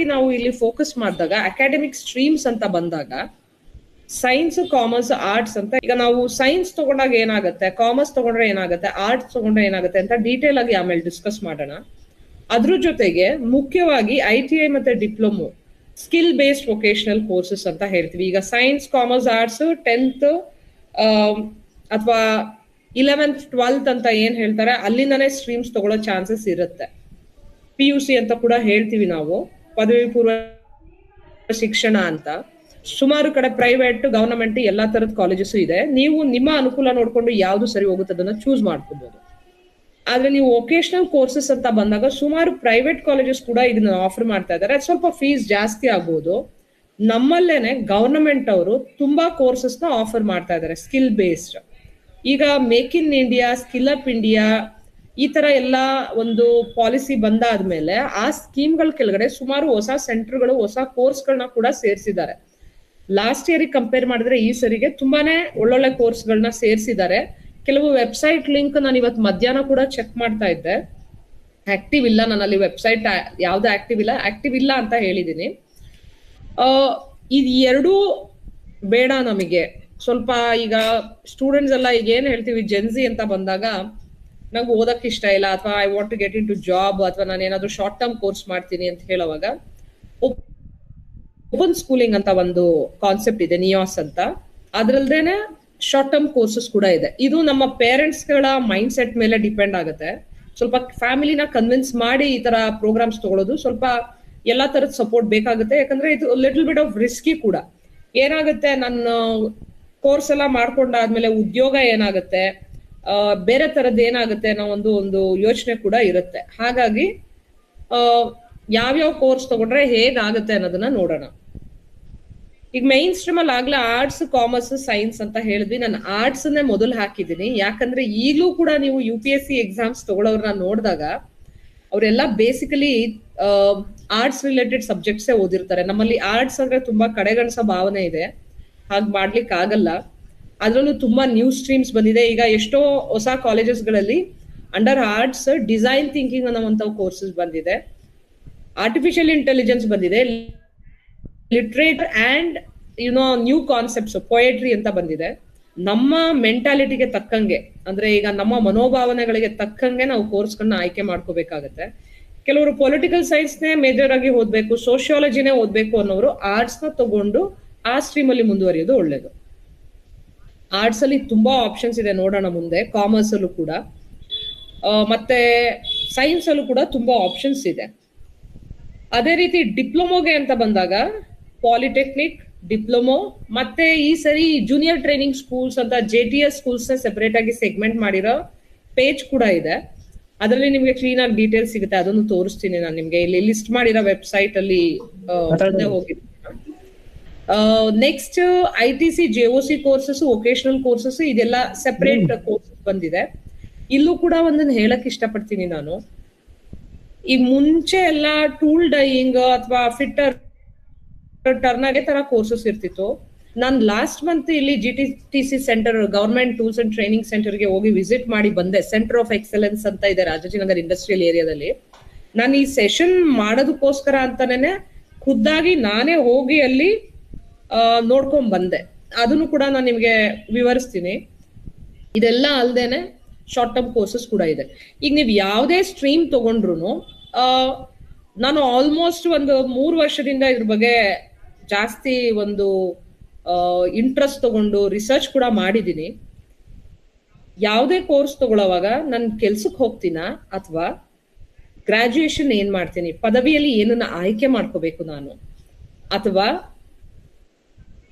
ಆಗಿ ನಾವು ಇಲ್ಲಿ ಫೋಕಸ್ ಮಾಡಿದಾಗ ಅಕಾಡೆಮಿಕ್ ಸ್ಟ್ರೀಮ್ಸ್ ಅಂತ ಬಂದಾಗ ಸೈನ್ಸ್, ಕಾಮರ್ಸ್, ಆರ್ಟ್ಸ್ ಅಂತ, ಈಗ ನಾವು ಸೈನ್ಸ್ ತಗೊಂಡಾಗ ಏನಾಗುತ್ತೆ, ಕಾಮರ್ಸ್ ತಗೊಂಡ್ರೆ ಏನಾಗುತ್ತೆ, ಆರ್ಟ್ಸ್ ತಗೊಂಡ್ರೆ ಏನಾಗುತ್ತೆ ಅಂತ ಡೀಟೇಲ್ ಆಗಿ ಆಮೇಲೆ ಡಿಸ್ಕಸ್ ಮಾಡೋಣ. ಅದ್ರ ಜೊತೆಗೆ ಮುಖ್ಯವಾಗಿ ITI ಮತ್ತೆ diploma, skill based vocational courses ಅಂತ ಹೇಳ್ತೀವಿ. ಈಗ ಸೈನ್ಸ್, ಕಾಮರ್ಸ್, ಆರ್ಟ್ಸ್ 10th ಅಥವಾ 11th 12th ಅಂತ ಏನ್ ಹೇಳ್ತಾರೆ ಅಲ್ಲಿಂದಾನೇ ಸ್ಟ್ರೀಮ್ಸ್ ತಗೊಳ್ಳೋ ಚಾನ್ಸಸ್ ಇರುತ್ತೆ. PUC ಅಂತ ಕೂಡ ಹೇಳ್ತೀವಿ ನಾವು, ಪದವಿ ಪೂರ್ವ ಶಿಕ್ಷಣ ಅಂತ. ಸುಮಾರು ಕಡೆ ಪ್ರೈವೇಟ್, ಗವರ್ನಮೆಂಟ್ ಎಲ್ಲಾ ತರದ ಕಾಲೇಜಸ್ ಇದೆ. ನೀವು ನಿಮ್ಮ ಅನುಕೂಲ ನೋಡ್ಕೊಂಡು ಯಾವ್ದು ಸರಿ ಹೋಗುತ್ತೆ ಅದನ್ನ ಚೂಸ್ ಮಾಡ್ಕೋಬಹುದು. ಆದ್ರೆ ನೀವು ವೊಕೇಶನಲ್ ಕೋರ್ಸಸ್ ಅಂತ ಬಂದಾಗ ಸುಮಾರು ಪ್ರೈವೇಟ್ ಕಾಲೇಜಸ್ ಕೂಡ ಇದನ್ನ ಆಫರ್ ಮಾಡ್ತಾ ಇದ್ದಾರೆ. ಅದು ಸ್ವಲ್ಪ ಫೀಸ್ ಜಾಸ್ತಿ ಆಗ್ಬೋದು. ನಮ್ಮಲ್ಲೇನೆ ಗವರ್ನಮೆಂಟ್ ಅವರು ತುಂಬಾ ಕೋರ್ಸಸ್ ನ ಆಫರ್ ಮಾಡ್ತಾ ಇದ್ದಾರೆ ಸ್ಕಿಲ್ ಬೇಸ್ಡ್. ಈಗ make in India, skill up India ಈ ತರ ಎಲ್ಲ ಒಂದು ಪಾಲಿಸಿ ಬಂದಾದ್ಮೇಲೆ ಆ ಸ್ಕೀಮ್ಗಳ ಕೆಳಗಡೆ ಸುಮಾರು ಹೊಸ ಸೆಂಟರ್ಗಳು, ಹೊಸ ಕೋರ್ಸ್ಗಳನ್ನ ಕೂಡ ಸೇರಿಸಿದ್ದಾರೆ. ಲಾಸ್ಟ್ ಇಯರ್ ಕಂಪೇರ್ ಮಾಡಿದ್ರೆ ಈ ಸರಿಗೆ ತುಂಬಾನೇ ಒಳ್ಳೊಳ್ಳೆ ಕೋರ್ಸ್ಗಳನ್ನ ಸೇರಿಸಿದ್ದಾರೆ. ಕೆಲವು ವೆಬ್ಸೈಟ್ ಲಿಂಕ್ ನಾನು ಇವತ್ತು ಮಧ್ಯಾಹ್ನ ಕೂಡ ಚೆಕ್ ಮಾಡ್ತಾ ಇದ್ದೆ. ಆಕ್ಟಿವ್ ಇಲ್ಲ, ನನ್ನಲ್ಲಿ ವೆಬ್ಸೈಟ್ ಯಾವ್ದು ಆಕ್ಟಿವ್ ಇಲ್ಲ ಅಂತ ಹೇಳಿದೀನಿ. ಇದು ಎರಡೂ ಬೇಡ ನಮಗೆ. ಸ್ವಲ್ಪ ಈಗ ಸ್ಟೂಡೆಂಟ್ಸ್ ಎಲ್ಲ ಈಗ ಏನ್ ಹೇಳ್ತೀವಿ, ಜೆನ್ಸಿ ಅಂತ ಬಂದಾಗ ನಂಗೆ ಓದಕ್ ಇಷ್ಟ ಇಲ್ಲ, ಅಥವಾ I want to get in to job, ಅಥವಾ ನಾನು ಏನಾದ್ರು ಶಾರ್ಟ್ ಟರ್ಮ್ ಕೋರ್ಸ್ ಮಾಡ್ತೀನಿ ಅಂತ ಹೇಳುವಾಗ ಓಪನ್ ಸ್ಕೂಲಿಂಗ್ ಅಂತ ಒಂದು ಕಾನ್ಸೆಪ್ಟ್ ಇದೆ, ನಿಯಾಸ್ ಅಂತ. ಅದ್ರಲ್ದೇನೆ ಶಾರ್ಟ್ ಟರ್ಮ್ ಕೋರ್ಸಸ್ ಕೂಡ ಇದೆ. ಇದು ನಮ್ಮ ಪೇರೆಂಟ್ಸ್ ಗಳ ಮೈಂಡ್ ಸೆಟ್ ಮೇಲೆ ಡಿಪೆಂಡ್ ಆಗುತ್ತೆ. ಸ್ವಲ್ಪ ಫ್ಯಾಮಿಲಿನ ಕನ್ವಿನ್ಸ್ ಮಾಡಿ ಈ ತರ ಪ್ರೋಗ್ರಾಮ್ಸ್ ತಗೊಳ್ಳೋದು, ಸ್ವಲ್ಪ ಎಲ್ಲಾ ತರದ ಸಪೋರ್ಟ್ ಬೇಕಾಗುತ್ತೆ. ಯಾಕಂದ್ರೆ ಇದು ಲಿಟಲ್ ಬಿಟ್ ಆಫ್ ರಿಸ್ಕಿ ಕೂಡ. ಏನಾಗುತ್ತೆ, ನನ್ನ ಕೋರ್ಸ್ ಎಲ್ಲ ಮಾಡ್ಕೊಂಡಾದ್ಮೇಲೆ ಉದ್ಯೋಗ ಏನಾಗುತ್ತೆ, ಬೇರೆ ತರದ್ ಏನಾಗುತ್ತೆ ಅನ್ನೋ ಒಂದು ಯೋಚನೆ ಕೂಡ ಇರುತ್ತೆ. ಹಾಗಾಗಿ ಯಾವ್ಯಾವ ಕೋರ್ಸ್ ತಗೊಂಡ್ರೆ ಹೇಗಾಗುತ್ತೆ ಅನ್ನೋದನ್ನ ನೋಡೋಣ. ಈಗ ಮೈನ್ ಸ್ಟ್ರೀಮ್ ಅಲ್ಲಿ ಆಗ್ಲೇ ಆರ್ಟ್ಸ್, ಕಾಮರ್ಸ್, ಸೈನ್ಸ್ ಅಂತ ಹೇಳಿದ್ವಿ. ನಾನು ಆರ್ಟ್ಸ್ ಅನ್ನೇ ಮೊದಲು ಹಾಕಿದ್ದೀನಿ. ಯಾಕಂದ್ರೆ ಈಗಲೂ ಕೂಡ ನೀವು UPSC ಎಕ್ಸಾಮ್ಸ್ ತಗೊಳ್ಳೋರನ್ನ ನೋಡಿದಾಗ ಅವರೆಲ್ಲ ಬೇಸಿಕಲಿ ಆರ್ಟ್ಸ್ ರಿಲೇಟೆಡ್ ಸಬ್ಜೆಕ್ಟ್ಸ್ ಓದಿರ್ತಾರೆ. ನಮ್ಮಲ್ಲಿ ಆರ್ಟ್ಸ್ ಅಂದ್ರೆ ತುಂಬಾ ಕಡೆಗಣಿಸೋ ಭಾವನೆ ಇದೆ, ಹಾಗೆ ಮಾಡ್ಲಿಕ್ಕೆ ಆಗಲ್ಲ. ಅದ್ರಲ್ಲೂ ತುಂಬಾ ನ್ಯೂ ಸ್ಟ್ರೀಮ್ಸ್ ಬಂದಿದೆ. ಈಗ ಎಷ್ಟೋ ಹೊಸ ಕಾಲೇಜಸ್ಗಳಲ್ಲಿ ಅಂಡರ್ ಆರ್ಟ್ಸ್ ಡಿಸೈನ್ ಥಿಂಕಿಂಗ್ ಅನ್ನುವಂಥ ಕೋರ್ಸಸ್ ಬಂದಿದೆ, ಆರ್ಟಿಫಿಷಿಯಲ್ ಇಂಟೆಲಿಜೆನ್ಸ್ ಬಂದಿದೆ, literature and new concepts, poetry ಅಂತ ಬಂದಿದೆ. ನಮ್ಮ ಮೆಂಟಾಲಿಟಿಗೆ ತಕ್ಕಂಗೆ, ಅಂದ್ರೆ ಈಗ ನಮ್ಮ ಮನೋಭಾವನೆಗಳಿಗೆ ತಕ್ಕಂಗೆ ನಾವು ಕೋರ್ಸ್ಗಳನ್ನ ಆಯ್ಕೆ ಮಾಡ್ಕೋಬೇಕಾಗತ್ತೆ. ಕೆಲವರು ಪೊಲಿಟಿಕಲ್ ಸೈನ್ಸ್ನೇ ಮೇಜರ್ ಆಗಿ ಓದ್ಬೇಕು, ಸೋಶಿಯಾಲಜಿನೇ ಓದ್ಬೇಕು ಅನ್ನೋರು ಆರ್ಟ್ಸ್ ನ ತಗೊಂಡು ಆ ಸ್ಟ್ರೀಮ್ ಅಲ್ಲಿ ಮುಂದುವರಿಯೋದು ಒಳ್ಳೇದು. ಆರ್ಟ್ಸ್ ಅಲ್ಲಿ ತುಂಬಾ ಆಪ್ಷನ್ಸ್ ಇದೆ, ನೋಡೋಣ ಮುಂದೆ. ಕಾಮರ್ಸ್ ಅಲ್ಲೂ ಕೂಡ ಮತ್ತೆ ಸೈನ್ಸ್ ಅಲ್ಲೂ ಕೂಡ ತುಂಬಾ ಆಪ್ಷನ್ಸ್ ಇದೆ. ಅದೇ ರೀತಿ ಡಿಪ್ಲೊಮೊಗೆ ಅಂತ ಬಂದಾಗ ಪಾಲಿಟೆಕ್ನಿಕ್, ಡಿಪ್ಲೊಮೊ, ಮತ್ತೆ ಈ ಸರಿ ಜೂನಿಯರ್ ಟ್ರೈನಿಂಗ್ ಸ್ಕೂಲ್ಸ್ ಅಂತ JTS ಸ್ಕೂಲ್ಸ್ ನ ಸೆಪರೇಟ್ ಆಗಿ ಸೆಗ್ಮೆಂಟ್ ಮಾಡಿರೋ ಪೇಜ್ ಕೂಡ ಇದೆ. ಅದರಲ್ಲಿ ನಿಮ್ಗೆ ಕ್ಲೀನ್ ಆಗಿ ಡೀಟೇಲ್ಸ್ ಸಿಗುತ್ತೆ, ಅದನ್ನು ತೋರಿಸ್ತೀನಿ ನಾನು ನಿಮ್ಗೆ. ಇಲ್ಲಿ ಲಿಸ್ಟ್ ಮಾಡಿರೋ ವೆಬ್ಸೈಟ್ ಅಲ್ಲಿ ಹೋಗಿದ್ದೀನಿ. Next ITC, JOC courses, vocational courses, ಇದೆಲ್ಲ ಸೆಪರೇಟ್ ಕೋರ್ಸಸ್ ಬಂದಿದೆ. ಇಲ್ಲೂ ಕೂಡ ಒಂದನ್ನು ಹೇಳಕ್ ಇಷ್ಟಪಡ್ತೀನಿ ನಾನು. ಈ ಮುಂಚೆ ಎಲ್ಲ ಟೂಲ್ ಡೈಯಿಂಗ್ ಅಥವಾ ಫಿಟ್ಟರ್, ಟರ್ನರ್ ತರ ಕೋರ್ಸಸ್ ಇರ್ತಿತ್ತು. ನಾನು ಲಾಸ್ಟ್ ಮಂತ್ ಇಲ್ಲಿ GTTC centre, government tools and training ಸೆಂಟರ್ಗೆ ಹೋಗಿ ವಿಸಿಟ್ ಮಾಡಿ ಬಂದೆ. ಸೆಂಟರ್ ಆಫ್ ಎಕ್ಸಲೆನ್ಸ್ ಅಂತ ಇದೆ ರಾಜಾಜಿನಗರ್ ಇಂಡಸ್ಟ್ರಿಯಲ್ ಏರಿಯಾದಲ್ಲಿ. ನಾನು ಈ ಸೆಷನ್ ಮಾಡೋದಕ್ಕೋಸ್ಕರ ಅಂತಾನೆ ಖುದ್ದಾಗಿ ನಾನೇ ಹೋಗಿ ಅಲ್ಲಿ ನೋಡ್ಕೊಂಡ್ ಬಂದೆ. ಅದನ್ನು ಕೂಡ ನಾನು ನಿಮ್ಗೆ ವಿವರಿಸ್ತೀನಿ. ಇದೆಲ್ಲ ಅಲ್ದೇನೆ ಶಾರ್ಟ್ ಟರ್ಮ್ ಕೋರ್ಸಸ್ ಕೂಡ ಇದೆ. ಈಗ ನೀವು ಯಾವುದೇ ಸ್ಟ್ರೀಮ್ ತಗೊಂಡ್ರು, ನಾನು ಆಲ್ಮೋಸ್ಟ್ ಒಂದು 3 ವರ್ಷದಿಂದ ಇದ್ರ ಬಗ್ಗೆ ಜಾಸ್ತಿ ಒಂದು ಇಂಟ್ರೆಸ್ಟ್ ತಗೊಂಡು ರಿಸರ್ಚ್ ಕೂಡ ಮಾಡಿದ್ದೀನಿ. ಯಾವುದೇ ಕೋರ್ಸ್ ತಗೊಳ್ಳೋವಾಗ ನಾನು ಕೆಲ್ಸಕ್ಕೆ ಹೋಗ್ತೀನಾ ಅಥವಾ ಗ್ರಾಜುಯೇಷನ್ ಏನ್ ಮಾಡ್ತೀನಿ, ಪದವಿಯಲ್ಲಿ ಏನನ್ನ ಆಯ್ಕೆ ಮಾಡ್ಕೋಬೇಕು ನಾನು, ಅಥವಾ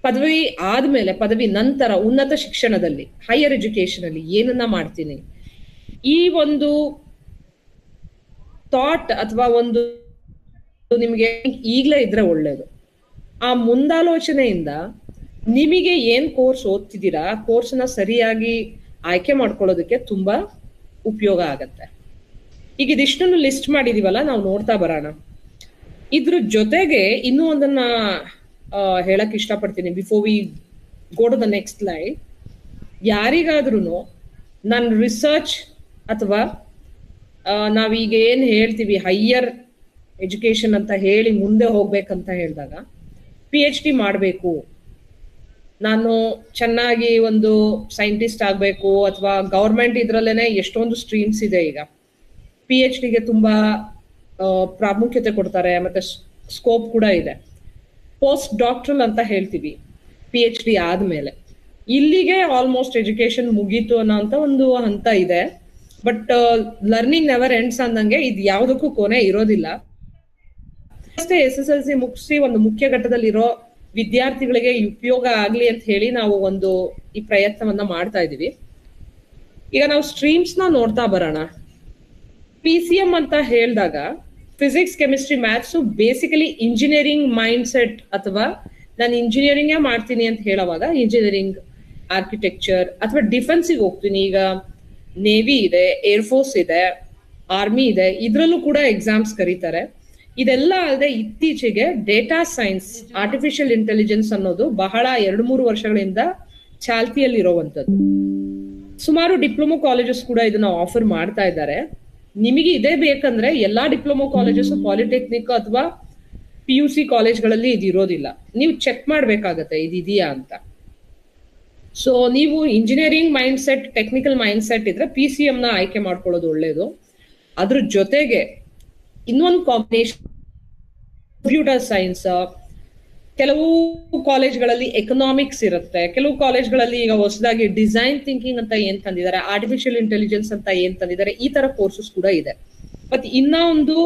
ಪದವಿ ಆದ್ಮೇಲೆ, ಪದವಿ ನಂತರ ಉನ್ನತ ಶಿಕ್ಷಣದಲ್ಲಿ, ಹೈಯರ್ ಎಜುಕೇಶನ್ ಅಲ್ಲಿ ಏನನ್ನ ಮಾಡ್ತೀನಿ, ಈ ಒಂದು ಥಾಟ್ ಅಥವಾ ಒಂದು ನಿಮ್ಗೆ ಈಗ್ಲೇ ಇದ್ರೆ ಒಳ್ಳೇದು. ಆ ಮುಂದಾಲೋಚನೆಯಿಂದ ನಿಮಗೆ ಏನ್ ಕೋರ್ಸ್ ಓದ್ತಿದ್ದೀರಾ, ಕೋರ್ಸ್ನ ಸರಿಯಾಗಿ ಆಯ್ಕೆ ಮಾಡ್ಕೊಳ್ಳೋದಕ್ಕೆ ತುಂಬಾ ಉಪಯೋಗ ಆಗತ್ತೆ. ಈಗ ಇದಿಷ್ಟನ್ನು ಲಿಸ್ಟ್ ಮಾಡಿದೀವಲ್ಲ, ನಾವು ನೋಡ್ತಾ ಬರೋಣ. ಇದ್ರ ಜೊತೆಗೆ ಇನ್ನೂ ಒಂದನ್ನ ಹೇಳಕ್ ಇಷ್ಟಪಡ್ತೀನಿ before we go to the next slide. ಯಾರಿಗಾದ್ರೂ ನಾನು ರಿಸರ್ಚ್ ಅಥವಾ ನಾವೀಗ ಏನ್ ಹೇಳ್ತೀವಿ ಹೈಯರ್ ಎಜುಕೇಶನ್ ಅಂತ ಹೇಳಿ ಮುಂದೆ ಹೋಗ್ಬೇಕಂತ ಹೇಳಿದಾಗ PhD ಮಾಡಬೇಕು, ನಾನು ಚೆನ್ನಾಗಿ ಒಂದು ಸೈಂಟಿಸ್ಟ್ ಆಗಬೇಕು, ಅಥವಾ ಗವರ್ಮೆಂಟ್ ಇದ್ರಲ್ಲೇನೆ ಎಷ್ಟೊಂದು ಸ್ಟ್ರೀಮ್ಸ್ ಇದೆ ಈಗ. PhDಗೆ ತುಂಬಾ ಪ್ರಾಮುಖ್ಯತೆ ಕೊಡ್ತಾರೆ, ಮತ್ತೆ ಸ್ಕೋಪ್ ಕೂಡ ಇದೆ. ಪೋಸ್ಟ್ ಡಾಕ್ಟ್ರಲ್ ಅಂತ ಹೇಳ್ತೀವಿ PhD ಆದ್ಮೇಲೆ. ಇಲ್ಲಿಗೆ ಆಲ್ಮೋಸ್ಟ್ ಎಜುಕೇಶನ್ ಮುಗೀತು ಅನ್ನೋಂತ ಒಂದು ಹಂತ ಇದೆ. ಬಟ್ ಲರ್ನಿಂಗ್ ನೆವರ್ ಎಂಡ್ಸ್ ಅಂದಂಗೆ ಇದು ಯಾವುದಕ್ಕೂ ಕೊನೆ ಇರೋದಿಲ್ಲ. ಅಷ್ಟೇ SSLC ಮುಗಿಸಿ ಒಂದು ಮುಖ್ಯ ಘಟ್ಟದಲ್ಲಿರೋ ವಿದ್ಯಾರ್ಥಿಗಳಿಗೆ ಉಪಯೋಗ ಆಗ್ಲಿ ಅಂತ ಹೇಳಿ ನಾವು ಒಂದು ಈ ಪ್ರಯತ್ನವನ್ನ ಮಾಡ್ತಾ ಇದೀವಿ. ಈಗ ನಾವು ಸ್ಟ್ರೀಮ್ಸ್ ನ ನೋಡ್ತಾ ಬರೋಣ. PCM ಅಂತ ಹೇಳಿದಾಗ physics, chemistry, maths basically engineering mind set, ಅಥವಾ ನಾನು ಇಂಜಿನಿಯರಿಂಗೇ ಮಾಡ್ತೀನಿ ಅಂತ ಹೇಳುವಾಗ ಇಂಜಿನಿಯರಿಂಗ್, ಆರ್ಕಿಟೆಕ್ಚರ್ ಅಥವಾ ಡಿಫೆನ್ಸಿಗೆ ಹೋಗ್ತೀನಿ. ಈಗ ನೇವಿ ಇದೆ, ಏರ್ಫೋರ್ಸ್ ಇದೆ, ಆರ್ಮಿ ಇದೆ, ಇದ್ರಲ್ಲೂ ಕೂಡ ಎಕ್ಸಾಮ್ಸ್ ಕರೀತಾರೆ. ಇದೆಲ್ಲ ಅಲ್ಲದೆ ಇತ್ತೀಚೆಗೆ ಡೇಟಾ ಸೈನ್ಸ್, ಆರ್ಟಿಫಿಷಿಯಲ್ ಇಂಟೆಲಿಜೆನ್ಸ್ ಅನ್ನೋದು ಬಹಳ 2-3 ವರ್ಷಗಳಿಂದ ಚಾಲ್ತಿಯಲ್ಲಿರುವಂತದ್ದು. ಸುಮಾರು ಡಿಪ್ಲೊಮೊ ಕಾಲೇಜಸ್ ಕೂಡ ಇದನ್ನ ಆಫರ್ ಮಾಡ್ತಾ ಇದ್ದಾರೆ. ನಿಮಗೆ ಇದೇ ಬೇಕಂದ್ರೆ ಎಲ್ಲಾ ಡಿಪ್ಲೊಮೊ ಕಾಲೇಜಸ್, ಪಾಲಿಟೆಕ್ನಿಕ್ ಅಥವಾ PUC ಕಾಲೇಜ್ಗಳಲ್ಲಿ ಇದು ಇರೋದಿಲ್ಲ. ನೀವು ಚೆಕ್ ಮಾಡ್ಬೇಕಾಗತ್ತೆ ಇದೆಯಾ ಅಂತ. ಸೊ ನೀವು engineering mind set, technical mind set ಇದ್ರೆ PCM ನ ಆಯ್ಕೆ ಮಾಡ್ಕೊಳ್ಳೋದು ಒಳ್ಳೇದು. ಅದ್ರ ಜೊತೆಗೆ ಇನ್ನೊಂದು ಕಾಂಬಿನೇಷನ್ ಕಂಪ್ಯೂಟರ್ ಸೈನ್ಸ್, ಕೆಲವು ಕಾಲೇಜ್ಗಳಲ್ಲಿ ಎಕನಾಮಿಕ್ಸ್ ಇರುತ್ತೆ, ಕೆಲವು ಕಾಲೇಜ್ಗಳಲ್ಲಿ ಈಗ ಹೊಸದಾಗಿ ಡಿಸೈನ್ ಥಿಂಕಿಂಗ್ ಅಂತ ಏನ್ ತಂದಿದ್ದಾರೆ, ಆರ್ಟಿಫಿಷಿಯಲ್ ಇಂಟೆಲಿಜೆನ್ಸ್ ಅಂತ ಏನ್ ತಂದಿದ್ದಾರೆ, ಈ ತರ ಕೋರ್ಸಸ್ ಕೂಡ ಇದೆ. ಮತ್ತೆ ಇನ್ನ ಒಂದು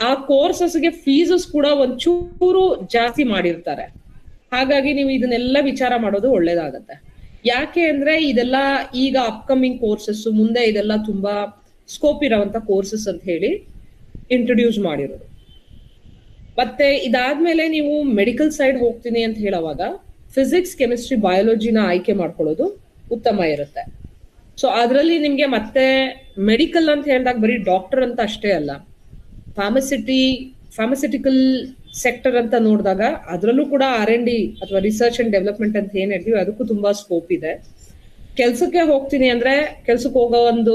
ಆ ಕೋರ್ಸಸ್ಗೆ ಫೀಸಸ್ ಕೂಡ ಒಂಚೂರು ಜಾಸ್ತಿ ಮಾಡಿರ್ತಾರೆ. ಹಾಗಾಗಿ ನೀವು ಇದನ್ನೆಲ್ಲ ವಿಚಾರ ಮಾಡೋದು ಒಳ್ಳೇದಾಗತ್ತೆ. ಯಾಕೆ ಅಂದ್ರೆ ಇದೆಲ್ಲ ಈಗ ಅಪ್ಕಮಿಂಗ್ ಕೋರ್ಸಸ್, ಮುಂದೆ ಇದೆಲ್ಲ ತುಂಬಾ ಸ್ಕೋಪ್ ಇರೋಂತ ಕೋರ್ಸಸ್ ಅಂತ ಹೇಳಿ ಇಂಟ್ರೊಡ್ಯೂಸ್ ಮಾಡಿರೋದು. ಮತ್ತೆ ಇದಾದ್ಮೇಲೆ ನೀವು ಮೆಡಿಕಲ್ ಸೈಡ್ ಹೋಗ್ತೀನಿ ಅಂತ ಹೇಳುವಾಗ ಫಿಸಿಕ್ಸ್, ಕೆಮಿಸ್ಟ್ರಿ, ಬಯಾಲಜಿನ ಆಯ್ಕೆ ಮಾಡ್ಕೊಳ್ಳೋದು ಉತ್ತಮ ಇರುತ್ತೆ. ಸೊ ಅದರಲ್ಲಿ ನಿಮ್ಗೆ ಮತ್ತೆ ಮೆಡಿಕಲ್ ಅಂತ ಹೇಳಿದಾಗ ಬರೀ ಡಾಕ್ಟರ್ ಅಂತ ಅಷ್ಟೇ ಅಲ್ಲ, ಫಾರ್ಮಸ್ಯೂಟಿಕಲ್ ಸೆಕ್ಟರ್ ಅಂತ ನೋಡಿದಾಗ ಅದರಲ್ಲೂ ಕೂಡ R&D ಅಥವಾ ರಿಸರ್ಚ್ ಅಂಡ್ ಡೆವಲಪ್ಮೆಂಟ್ ಅಂತ ಏನ್ ಹೇಳ್ತೀವಿ ಅದಕ್ಕೂ ತುಂಬಾ ಸ್ಕೋಪ್ ಇದೆ. ಕೆಲ್ಸಕ್ಕೆ ಹೋಗ್ತೀನಿ ಅಂದ್ರೆ ಕೆಲ್ಸಕ್ಕೆ ಹೋಗೋ ಒಂದು